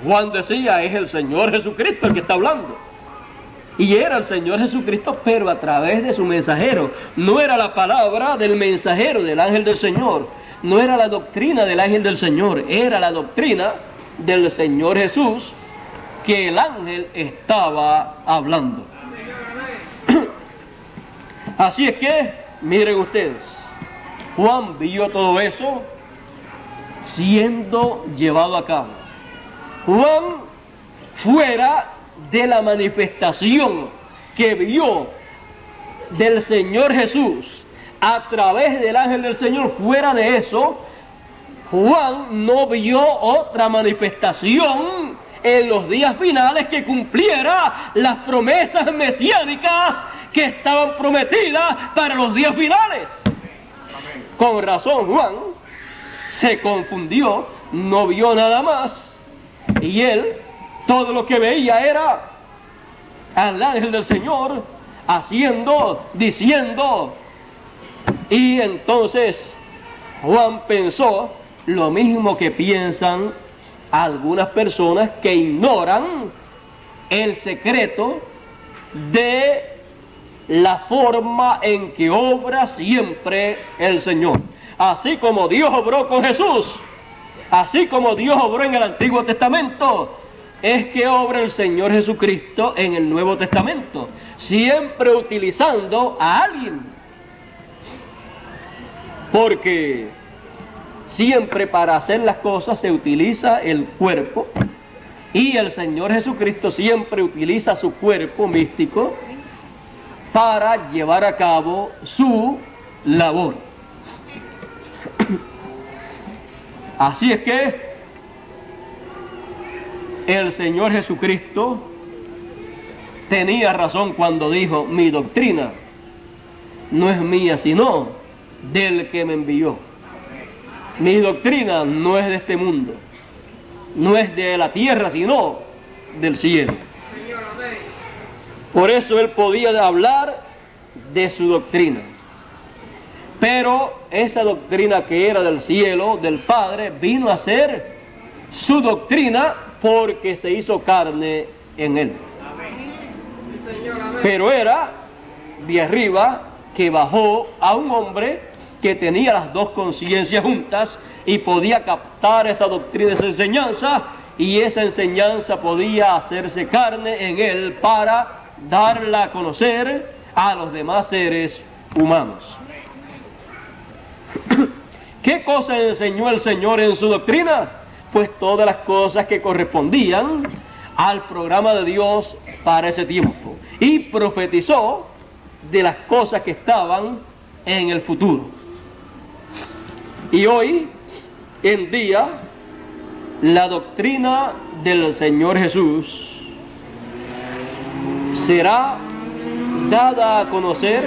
Juan decía, es el Señor Jesucristo el que está hablando. Y era el Señor Jesucristo, pero a través de su mensajero. No era la palabra del mensajero, del ángel del Señor. No era la doctrina del ángel del Señor. Era la doctrina del Señor Jesús que el ángel estaba hablando. Así es que, miren ustedes, Juan vio todo eso siendo llevado a cabo. Juan, fuera de la manifestación que vio del Señor Jesús a través del ángel del Señor, fuera de eso, Juan no vio otra manifestación en los días finales que cumpliera las promesas mesiánicas que estaban prometidas para los días finales. Amén. Con razón Juan se confundió, no vio nada más, y él todo lo que veía era al ángel del Señor haciendo, diciendo, y entonces Juan pensó lo mismo que piensan algunas personas que ignoran el secreto de la forma en que obra siempre el Señor. Así como Dios obró con Jesús, así como Dios obró en el Antiguo Testamento, es que obra el Señor Jesucristo en el Nuevo Testamento, siempre utilizando a alguien. Porque siempre para hacer las cosas se utiliza el cuerpo, y el Señor Jesucristo siempre utiliza su cuerpo místico para llevar a cabo su labor. Así es que el Señor Jesucristo tenía razón cuando dijo: mi doctrina no es mía, sino del que me envió. Mi doctrina no es de este mundo, no es de la tierra, sino del cielo. Por eso él podía hablar de su doctrina. Pero esa doctrina que era del cielo, del Padre, vino a ser su doctrina porque se hizo carne en él. Pero era de arriba que bajó a un hombre que tenía las dos conciencias juntas y podía captar esa doctrina, esa enseñanza, y esa enseñanza podía hacerse carne en él para darla a conocer a los demás seres humanos. ¿Qué cosa enseñó el Señor en su doctrina? Pues todas las cosas que correspondían al programa de Dios para ese tiempo, y profetizó de las cosas que estaban en el futuro. Y hoy en día la doctrina del Señor Jesús será dada a conocer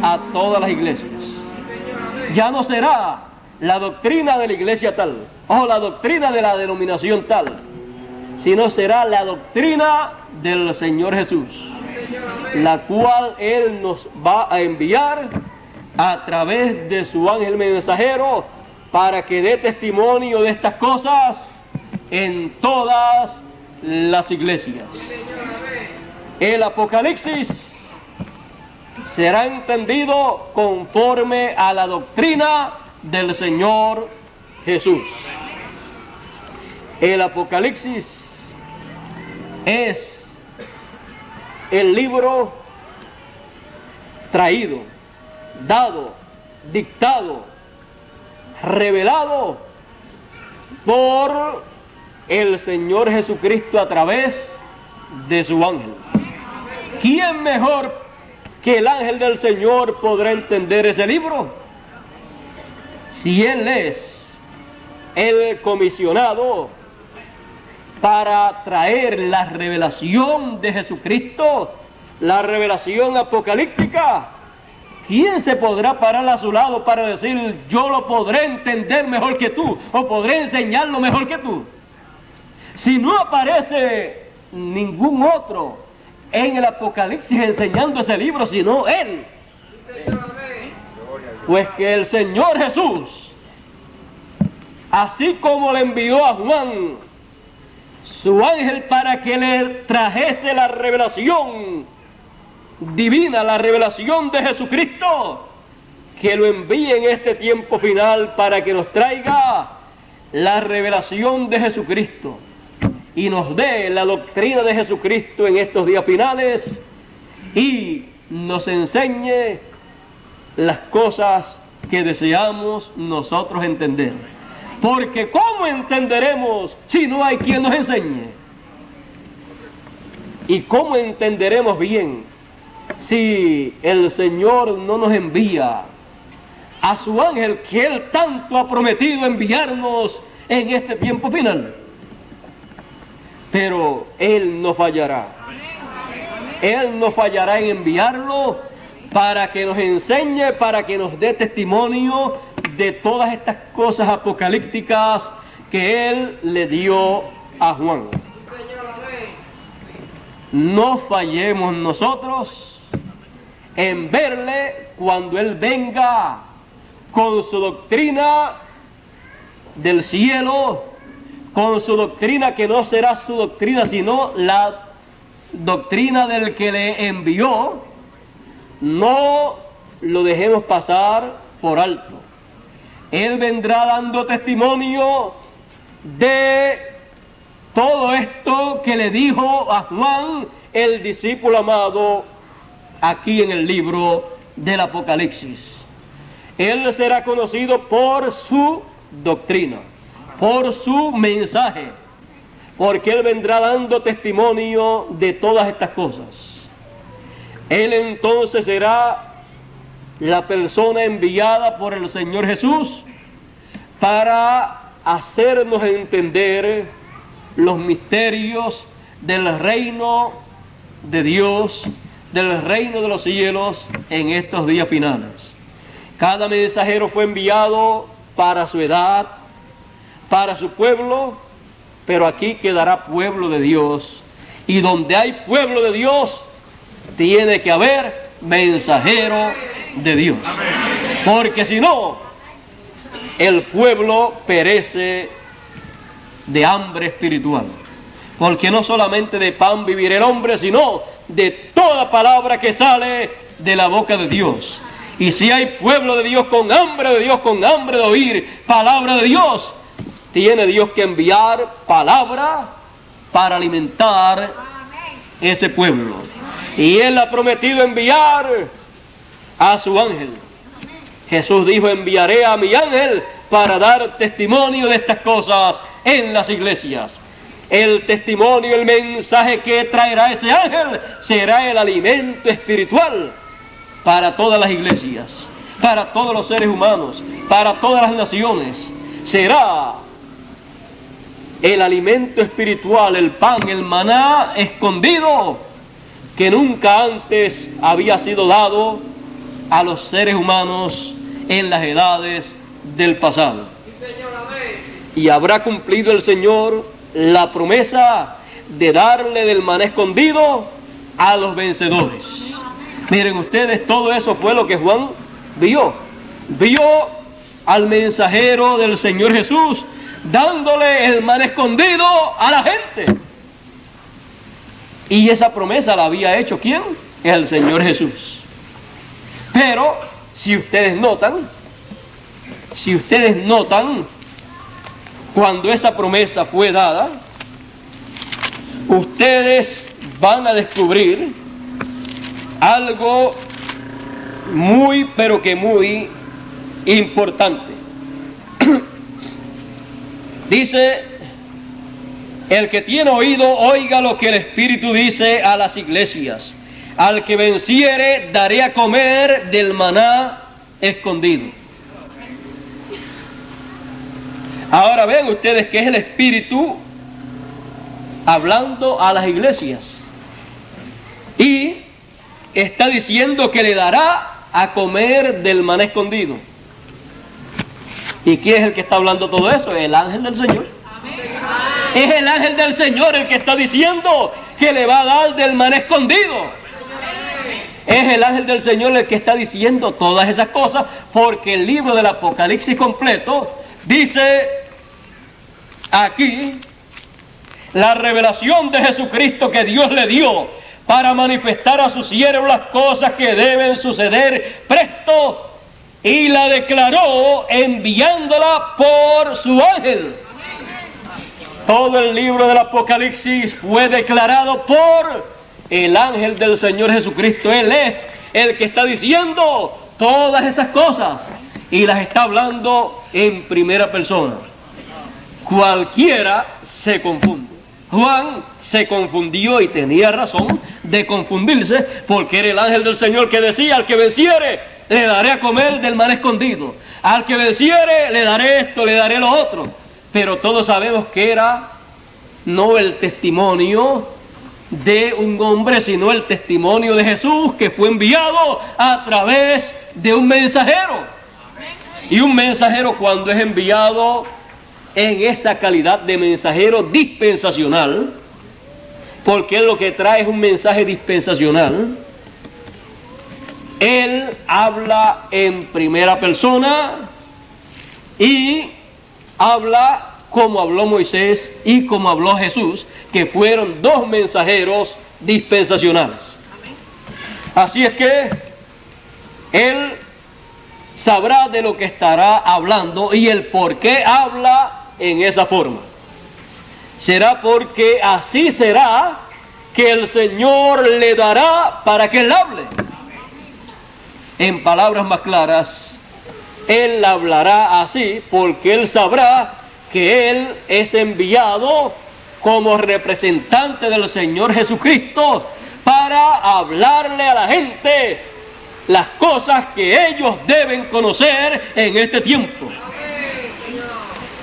a todas las iglesias. Ya no será la doctrina de la iglesia tal o la doctrina de la denominación tal, sino será la doctrina del Señor Jesús, la cual Él nos va a enviar a través de su ángel mensajero para que dé testimonio de estas cosas en todas las iglesias. El Apocalipsis será entendido conforme a la doctrina del Señor Jesús. El Apocalipsis es el libro traído, dado, dictado, revelado por el Señor Jesucristo a través de su ángel. ¿Quién mejor que el ángel del Señor podrá entender ese libro? Si Él es el comisionado para traer la revelación de Jesucristo, la revelación apocalíptica, ¿quién se podrá parar a su lado para decir: yo lo podré entender mejor que tú, o podré enseñarlo mejor que tú? Si no aparece ningún otro en el Apocalipsis enseñando ese libro, sino Él. Pues que el Señor Jesús, así como le envió a Juan su ángel para que le trajese la revelación divina, la revelación de Jesucristo, que lo envíe en este tiempo final para que nos traiga la revelación de Jesucristo y nos dé la doctrina de Jesucristo en estos días finales y nos enseñe las cosas que deseamos nosotros entender. Porque ¿cómo entenderemos si no hay quien nos enseñe? ¿Y cómo entenderemos bien si el Señor no nos envía a su ángel que Él tanto ha prometido enviarnos en este tiempo final? Pero Él no fallará. Él no fallará en enviarlo para que nos enseñe, para que nos dé testimonio de todas estas cosas apocalípticas que Él le dio a Juan. No fallemos nosotros en verle cuando Él venga con su doctrina del cielo, con su doctrina que no será su doctrina, sino la doctrina del que le envió. No lo dejemos pasar por alto. Él vendrá dando testimonio de todo esto que le dijo a Juan, el discípulo amado, aquí en el libro del Apocalipsis. Él será conocido por su doctrina, por su mensaje, porque Él vendrá dando testimonio de todas estas cosas. Él entonces será la persona enviada por el Señor Jesús para hacernos entender los misterios del reino de Dios, del reino de los cielos en estos días finales. Cada mensajero fue enviado para su edad, para su pueblo, pero aquí quedará pueblo de Dios. Y donde hay pueblo de Dios, tiene que haber mensajero de Dios. Porque si no, el pueblo perece de hambre espiritual. Porque no solamente de pan vivirá el hombre, sino de toda palabra que sale de la boca de Dios. Y si hay pueblo de Dios con hambre de Dios, con hambre de oír palabra de Dios, tiene Dios que enviar palabra para alimentar ese pueblo. Y Él ha prometido enviar a su ángel. Jesús dijo: enviaré a mi ángel para dar testimonio de estas cosas en las iglesias. El testimonio, el mensaje que traerá ese ángel será el alimento espiritual para todas las iglesias, para todos los seres humanos, para todas las naciones. Será el alimento espiritual, el pan, el maná escondido que nunca antes había sido dado a los seres humanos en las edades del pasado. Y habrá cumplido el Señor la promesa de darle del maná escondido a los vencedores. Miren ustedes, todo eso fue lo que Juan vio. Vio al mensajero del Señor Jesús dándole el maná escondido a la gente. Y esa promesa la había hecho ¿quién? El Señor Jesús. Pero si ustedes notan, cuando esa promesa fue dada, ustedes van a descubrir algo muy, pero que muy importante. Dice: el que tiene oído, oiga lo que el Espíritu dice a las iglesias. Al que venciere, daré a comer del maná escondido. Ahora ven ustedes que es el Espíritu hablando a las iglesias. Y está diciendo que le dará a comer del maná escondido. ¿Y quién es el que está hablando todo eso? El ángel del Señor. Es el ángel del Señor el que está diciendo que le va a dar del maná escondido. Es el ángel del Señor el que está diciendo todas esas cosas, porque el libro del Apocalipsis completo dice aquí la revelación de Jesucristo que Dios le dio para manifestar a sus siervos las cosas que deben suceder presto, y la declaró enviándola por su ángel. Todo el libro del Apocalipsis fue declarado por el ángel del Señor Jesucristo. Él es el que está diciendo todas esas cosas y las está hablando en primera persona. Cualquiera se confunde. Juan se confundió y tenía razón de confundirse, porque era el ángel del Señor que decía: al que venciere, le daré a comer del maná escondido. Al que venciere, le daré esto, le daré lo otro. Pero todos sabemos que era no el testimonio de un hombre, sino el testimonio de Jesús, que fue enviado a través de un mensajero. Y un mensajero, cuando es enviado en esa calidad de mensajero dispensacional, porque él lo que trae es un mensaje dispensacional, él habla en primera persona y habla como habló Moisés y como habló Jesús, que fueron dos mensajeros dispensacionales. Así es que él sabrá de lo que estará hablando y el por qué habla en esa forma. Será porque así será que el Señor le dará para que él hable. En palabras más claras, él hablará así porque él sabrá que él es enviado como representante del Señor Jesucristo para hablarle a la gente las cosas que ellos deben conocer en este tiempo.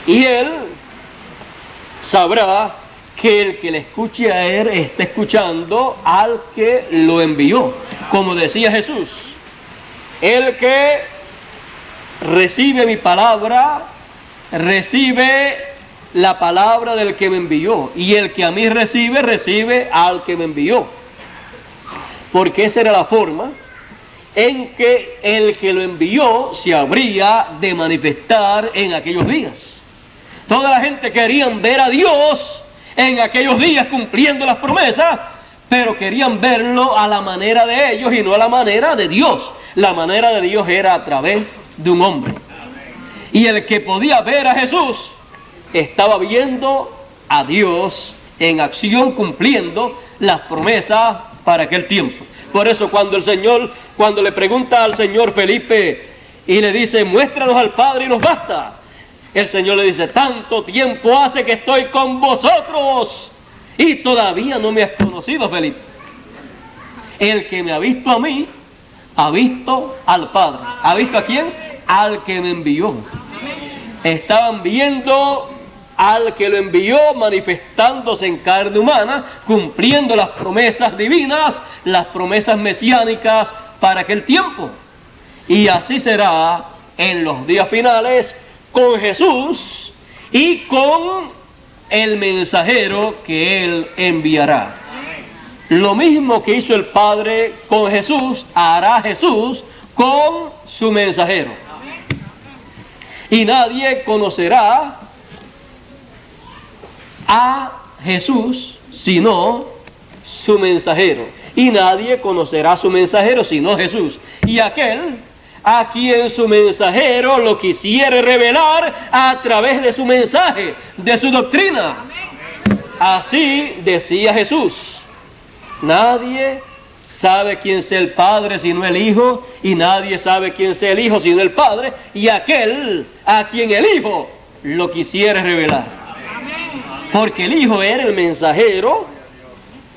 Y él sabrá que el que le escuche a él está escuchando al que lo envió. Como decía Jesús, el que recibe mi palabra, recibe la palabra del que me envió. Y el que a mí recibe, recibe al que me envió. Porque esa era la forma en que el que lo envió se habría de manifestar en aquellos días. Toda la gente querían ver a Dios en aquellos días cumpliendo las promesas, pero querían verlo a la manera de ellos y no a la manera de Dios. La manera de Dios era a través de un hombre. Y el que podía ver a Jesús estaba viendo a Dios en acción, cumpliendo las promesas para aquel tiempo. Por eso cuando le pregunta al Señor Felipe y le dice, muéstranos al Padre y nos basta, el Señor le dice, tanto tiempo hace que estoy con vosotros y todavía no me has conocido, Felipe. El que me ha visto a mí, ha visto al Padre. ¿Ha visto a quién? Al que me envió. Estaban viendo al que lo envió manifestándose en carne humana, cumpliendo las promesas divinas, las promesas mesiánicas para aquel tiempo. Y así será en los días finales con Jesús y con el mensajero que Él enviará. Lo mismo que hizo el Padre con Jesús, hará Jesús con su mensajero. Y nadie conocerá a Jesús sino su mensajero. Y nadie conocerá a su mensajero sino Jesús. Y aquel a quien su mensajero lo quisiere revelar a través de su mensaje, de su doctrina. Así decía Jesús. Nadie sabe quién sea el Padre sino el Hijo, y nadie sabe quién sea el Hijo sino el Padre, y aquel a quien el Hijo lo quisiere revelar. Porque el Hijo era el mensajero,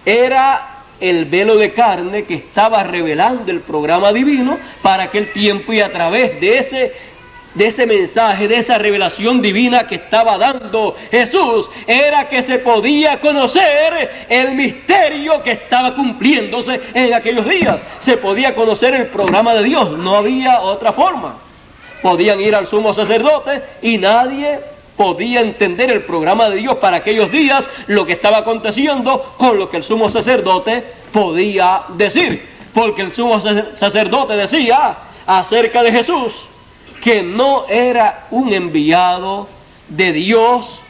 era el velo de carne que estaba revelando el programa divino para aquel tiempo, y a través de ese mensaje, de esa revelación divina que estaba dando Jesús, era que se podía conocer el misterio que estaba cumpliéndose en aquellos días. Se podía conocer el programa de Dios, no había otra forma. Podían ir al sumo sacerdote y nadie podía entender el programa de Dios para aquellos días, lo que estaba aconteciendo con lo que el sumo sacerdote podía decir. Porque el sumo sacerdote decía acerca de Jesús que no era un enviado de Dios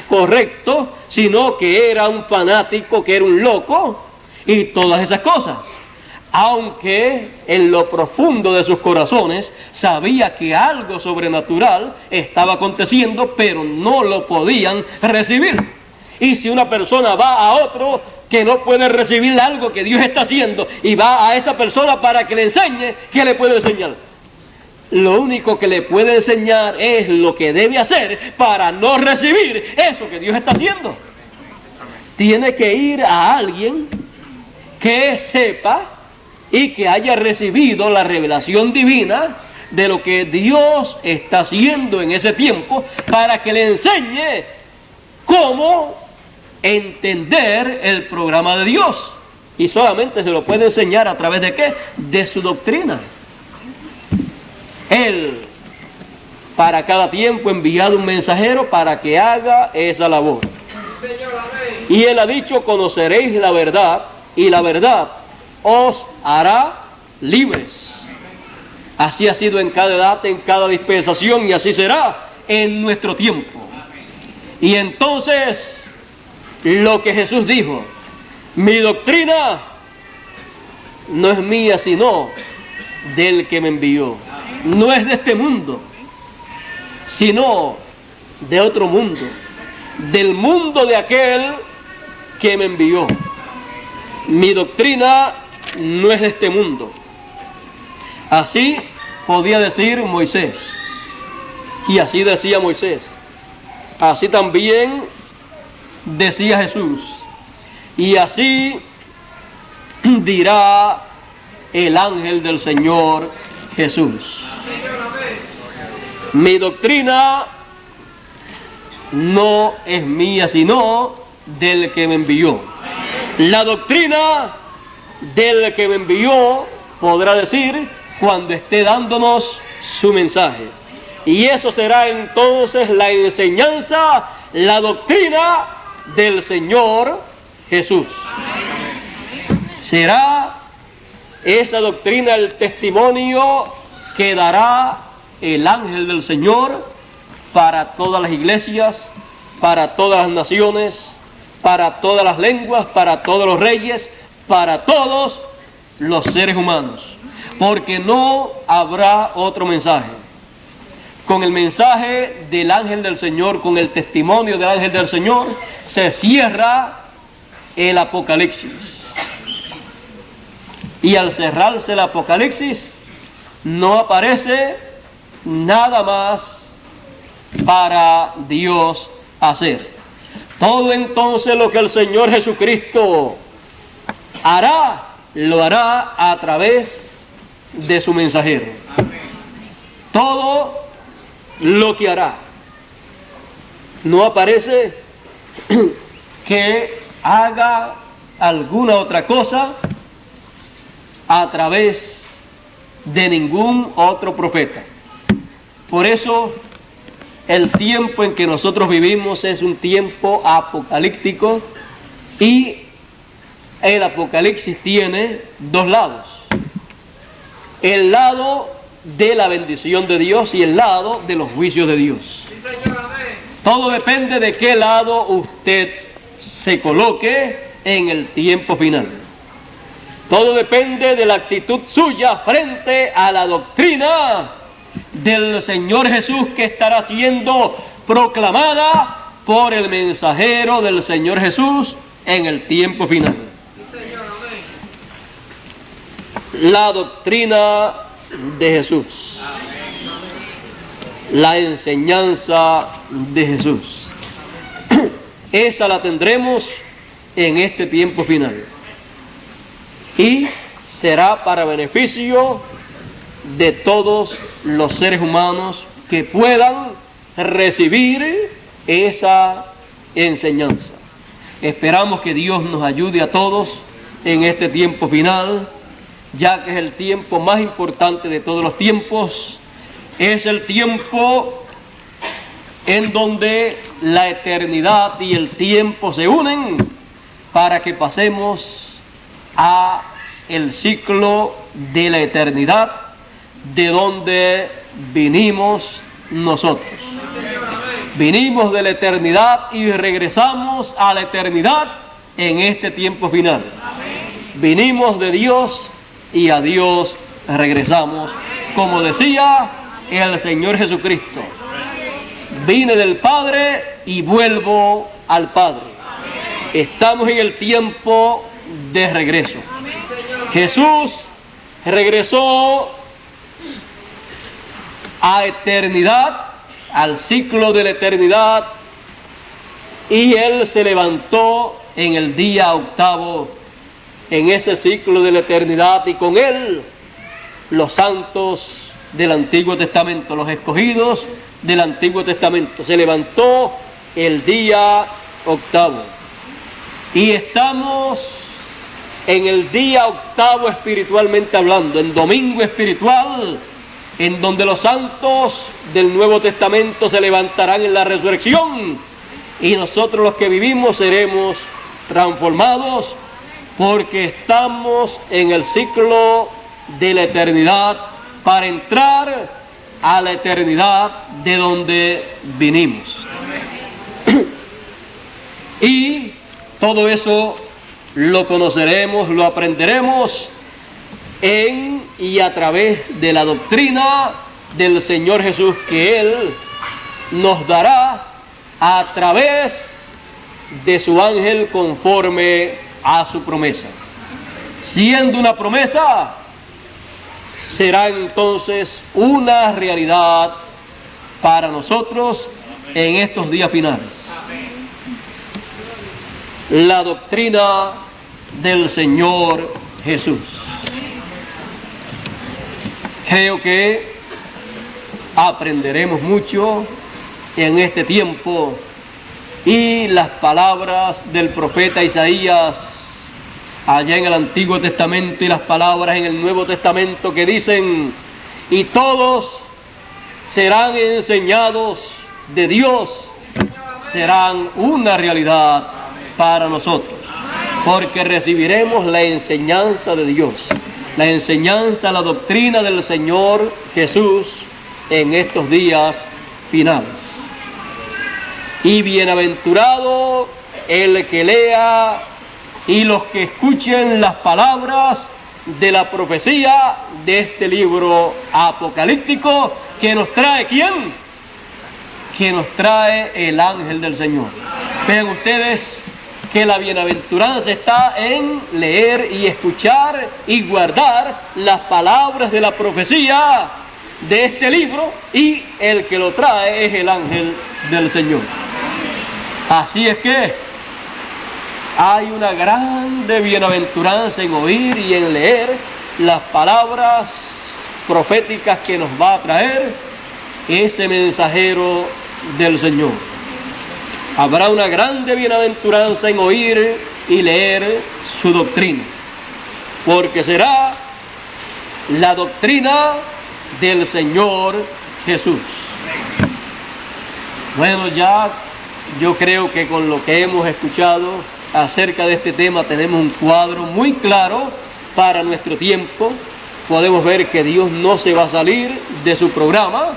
correcto, sino que era un fanático, que era un loco y todas esas cosas. Aunque en lo profundo de sus corazones sabía que algo sobrenatural estaba aconteciendo, pero no lo podían recibir. Y si una persona va a otro que no puede recibir algo que Dios está haciendo y va a esa persona para que le enseñe, ¿qué le puede enseñar? Lo único que le puede enseñar es lo que debe hacer para no recibir eso que Dios está haciendo. Tiene que ir a alguien que sepa y que haya recibido la revelación divina de lo que Dios está haciendo en ese tiempo, para que le enseñe cómo entender el programa de Dios. Y solamente se lo puede enseñar a través de ¿qué? De su doctrina. Él, para cada tiempo, ha enviado un mensajero para que haga esa labor. Y Él ha dicho, conoceréis la verdad, y la verdad os hará libres. Así ha sido en cada edad, en cada dispensación, y así será en nuestro tiempo. Y entonces, lo que Jesús dijo, mi doctrina no es mía, sino del que me envió. No es de este mundo, sino de otro mundo, del mundo de aquel que me envió. Mi doctrina no es de este mundo. Así podía decir Moisés, y así decía Moisés. Así también decía Jesús, y así dirá el ángel del Señor Jesús. Mi doctrina no es mía, sino del que me envió. La doctrina del que me envió podrá decir cuando esté dándonos su mensaje. Y eso será entonces la enseñanza, la doctrina del Señor Jesús. Será esa doctrina el testimonio que dará el ángel del Señor para todas las iglesias, para todas las naciones, para todas las lenguas, para todos los reyes, para todos los seres humanos. Porque no habrá otro mensaje. Con el mensaje del ángel del Señor, con el testimonio del ángel del Señor, se cierra el Apocalipsis. Y al cerrarse el Apocalipsis, no aparece nada más para Dios hacer. Todo entonces lo que el Señor Jesucristo hará, lo hará a través de su mensajero. Todo lo que hará. No aparece que haga alguna otra cosa a través de ningún otro profeta. Por eso el tiempo en que nosotros vivimos es un tiempo apocalíptico, y el Apocalipsis tiene dos lados: el lado de la bendición de Dios y el lado de los juicios de Dios. Sí, Señor, amén. Todo depende de qué lado usted se coloque en el tiempo final. Todo depende de la actitud suya frente a la doctrina del Señor Jesús, que estará siendo proclamada por el mensajero del Señor Jesús en el tiempo final. Sí, Señor, amén. La doctrina de Jesús, la enseñanza de Jesús, esa la tendremos en este tiempo final, y será para beneficio de todos los seres humanos que puedan recibir esa enseñanza. Esperamos que Dios nos ayude a todos en este tiempo final, ya que es el tiempo más importante de todos los tiempos. Es el tiempo en donde la eternidad y el tiempo se unen para que pasemos a el ciclo de la eternidad, de donde vinimos nosotros. Vinimos de la eternidad y regresamos a la eternidad en este tiempo final. Vinimos de Dios y a Dios regresamos. Como decía el Señor Jesucristo: vine del Padre y vuelvo al Padre. Estamos en el tiempo de regreso. Jesús regresó a eternidad, al ciclo de la eternidad, y Él se levantó en el día octavo en ese ciclo de la eternidad, y con Él los santos del Antiguo Testamento, los escogidos del Antiguo Testamento. Se levantó el día octavo, y estamos en el día octavo espiritualmente hablando, en domingo espiritual, en donde los santos del Nuevo Testamento se levantarán en la resurrección, y nosotros los que vivimos seremos transformados, porque estamos en el ciclo de la eternidad para entrar a la eternidad de donde vinimos. Y todo eso lo conoceremos, lo aprenderemos en y a través de la doctrina del Señor Jesús, que Él nos dará a través de su ángel conforme a su promesa. Siendo una promesa, será entonces una realidad para nosotros en estos días finales. La doctrina del Señor Jesús. Creo que aprenderemos mucho en este tiempo y las palabras del profeta Isaías allá en el Antiguo Testamento y las palabras en el Nuevo Testamento que dicen: y todos serán enseñados de Dios, serán una realidad para nosotros, porque recibiremos la enseñanza de Dios, la enseñanza, la doctrina del Señor Jesús en estos días finales. Y bienaventurado el que lea y los que escuchen las palabras de la profecía de este libro apocalíptico que nos trae ¿quién? Que nos trae el ángel del Señor. Vean ustedes que la bienaventuranza está en leer y escuchar y guardar las palabras de la profecía de este libro, y el que lo trae es el ángel del Señor. Así es que hay una grande bienaventuranza en oír y en leer las palabras proféticas que nos va a traer ese mensajero del Señor. Habrá una grande bienaventuranza en oír y leer su doctrina, porque será la doctrina del Señor Jesús. Bueno, ya yo creo que con lo que hemos escuchado acerca de este tema tenemos un cuadro muy claro para nuestro tiempo. Podemos ver que Dios no se va a salir de su programa.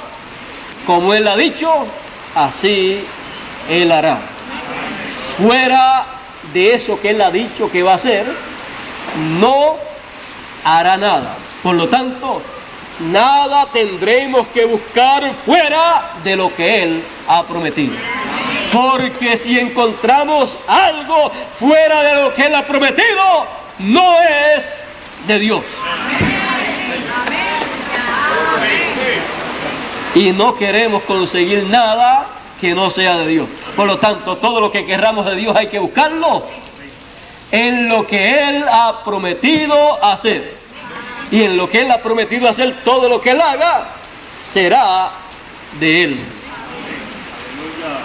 Como Él ha dicho, así Él hará. Fuera de eso que Él ha dicho que va a hacer, no hará nada. Por lo tanto, nada tendremos que buscar fuera de lo que Él ha prometido. Porque si encontramos algo fuera de lo que Él ha prometido, no es de Dios. Y no queremos conseguir nada que no sea de Dios. Por lo tanto, todo lo que querramos de Dios hay que buscarlo en lo que Él ha prometido hacer. Y en lo que Él ha prometido hacer, todo lo que Él haga será de Él.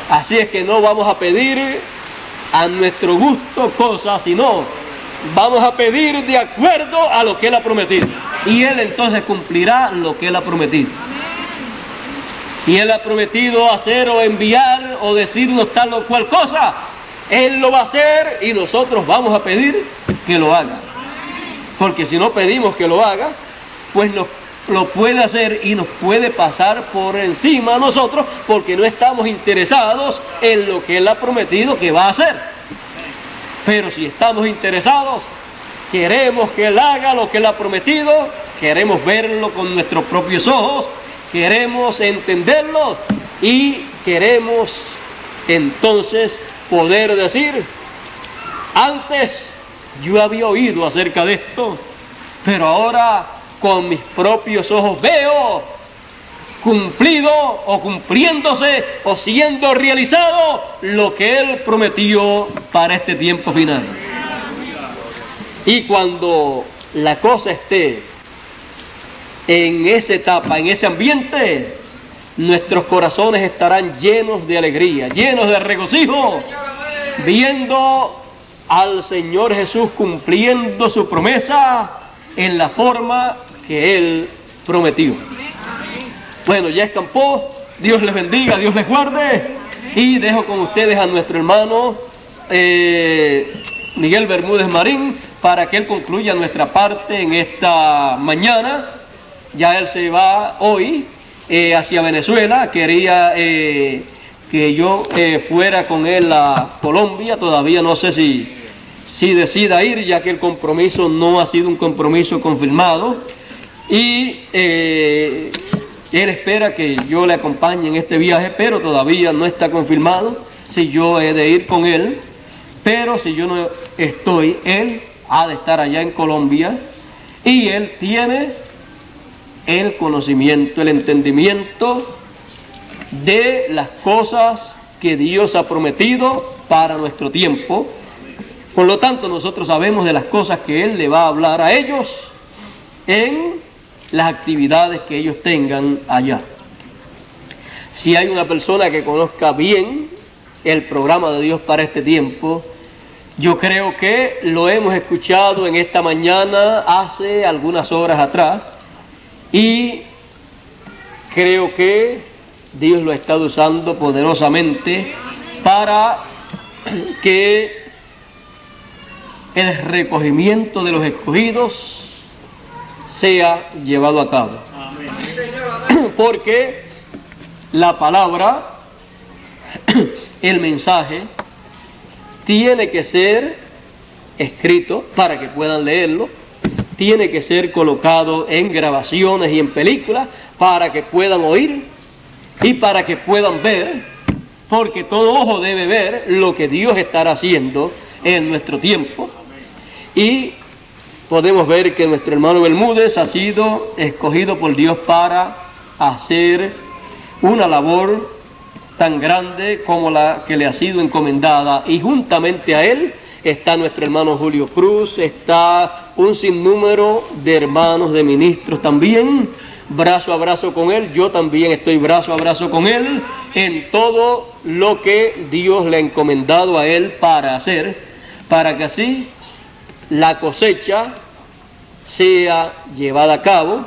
Así es que no vamos a pedir a nuestro gusto cosas, sino vamos a pedir de acuerdo a lo que Él ha prometido. Y Él entonces cumplirá lo que Él ha prometido. Si Él ha prometido hacer o enviar o decirnos tal o cual cosa, Él lo va a hacer y nosotros vamos a pedir que lo haga. Porque si no pedimos que lo haga, pues lo puede hacer y nos puede pasar por encima a nosotros, porque no estamos interesados en lo que Él ha prometido que va a hacer. Pero si estamos interesados, queremos que Él haga lo que Él ha prometido, queremos verlo con nuestros propios ojos, queremos entenderlo y queremos entonces poder decir: antes yo había oído acerca de esto, pero ahora con mis propios ojos veo cumplido o cumpliéndose o siendo realizado lo que Él prometió para este tiempo final. Y cuando la cosa esté en esa etapa, en ese ambiente, nuestros corazones estarán llenos de alegría, llenos de regocijo, viendo al Señor Jesús cumpliendo su promesa en la forma que Él prometió. Bueno, ya escampó. Dios les bendiga, Dios les guarde. Y dejo con ustedes a nuestro hermano Miguel Bermúdez Marín para que él concluya nuestra parte en esta mañana. Ya él se va hoy hacia Venezuela. Quería que yo fuera con él a Colombia. Todavía no sé si decida ir, ya que el compromiso no ha sido un compromiso confirmado. Y él espera que yo le acompañe en este viaje, pero todavía no está confirmado si yo he de ir con él. Pero si yo no estoy, él ha de estar allá en Colombia, y él tiene el conocimiento, el entendimiento de las cosas que Dios ha prometido para nuestro tiempo. Por lo tanto, nosotros sabemos de las cosas que Él le va a hablar a ellos en las actividades que ellos tengan allá. Si hay una persona que conozca bien el programa de Dios para este tiempo. Yo creo que lo hemos escuchado en esta mañana hace algunas horas atrás y creo que Dios lo ha estado usando poderosamente para que el recogimiento de los escogidos sea llevado a cabo. Porque la palabra, el mensaje, tiene que ser escrito para que puedan leerlo, tiene que ser colocado en grabaciones y en películas para que puedan oír y para que puedan ver, porque todo ojo debe ver lo que Dios estará haciendo en nuestro tiempo. Y podemos ver que nuestro hermano Bermúdez ha sido escogido por Dios para hacer una labor tan grande como la que le ha sido encomendada, y juntamente a él está nuestro hermano Julio Cruz, está un sinnúmero de hermanos, de ministros también, brazo a brazo con él. Yo también estoy brazo a brazo con él en todo lo que Dios le ha encomendado a él para hacer, para que así la cosecha sea llevada a cabo,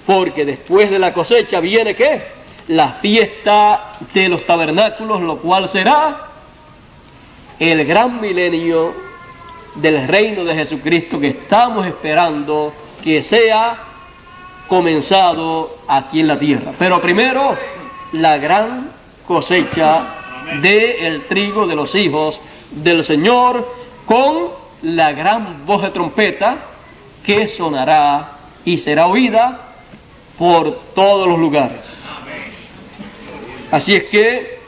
porque después de la cosecha viene ¿qué? La fiesta de los tabernáculos, lo cual será el gran milenio del reino de Jesucristo que estamos esperando que sea comenzado aquí en la tierra. Pero primero, la gran cosecha del trigo de los hijos del Señor, con la gran voz de trompeta que sonará y será oída por todos los lugares. Así es que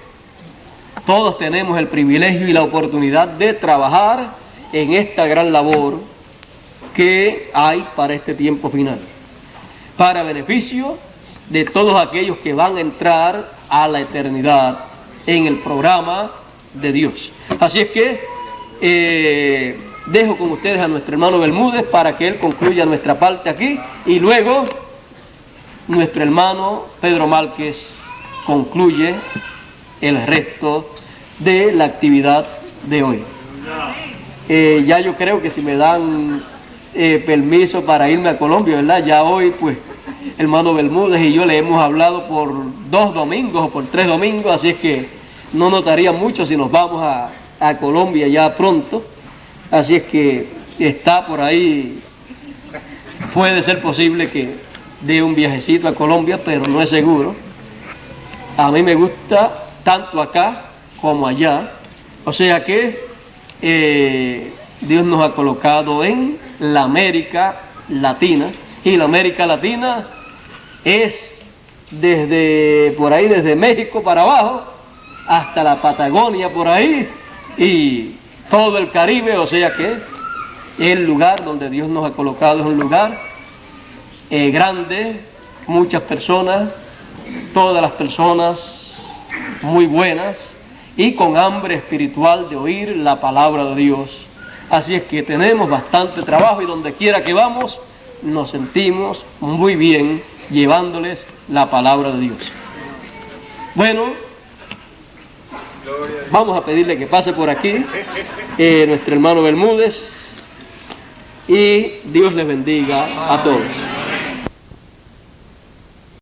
todos tenemos el privilegio y la oportunidad de trabajar en esta gran labor que hay para este tiempo final, para beneficio de todos aquellos que van a entrar a la eternidad en el programa de Dios. Así es que dejo con ustedes a nuestro hermano Bermúdez para que él concluya nuestra parte aquí, y luego nuestro hermano Pedro Márquez concluye el resto de la actividad de hoy. Ya yo creo que si me dan permiso para irme a Colombia, ¿verdad? Ya hoy, pues, hermano Bermúdez y yo le hemos hablado por 2 domingos o por 3 domingos, así es que no notaría mucho si nos vamos a Colombia ya pronto. Así es que está por ahí, puede ser posible que dé un viajecito a Colombia, pero no es seguro. A mí me gusta tanto acá como allá, o sea que Dios nos ha colocado en la América Latina, y la América Latina es desde por ahí, desde México para abajo hasta la Patagonia por ahí y todo el Caribe. O sea que el lugar donde Dios nos ha colocado es un lugar grande, muchas personas, todas las personas muy buenas y con hambre espiritual de oír la palabra de Dios. Así es que tenemos bastante trabajo, y donde quiera que vamos nos sentimos muy bien llevándoles la palabra de Dios. Bueno, vamos a pedirle que pase por aquí nuestro hermano Bermúdez, y Dios les bendiga a todos.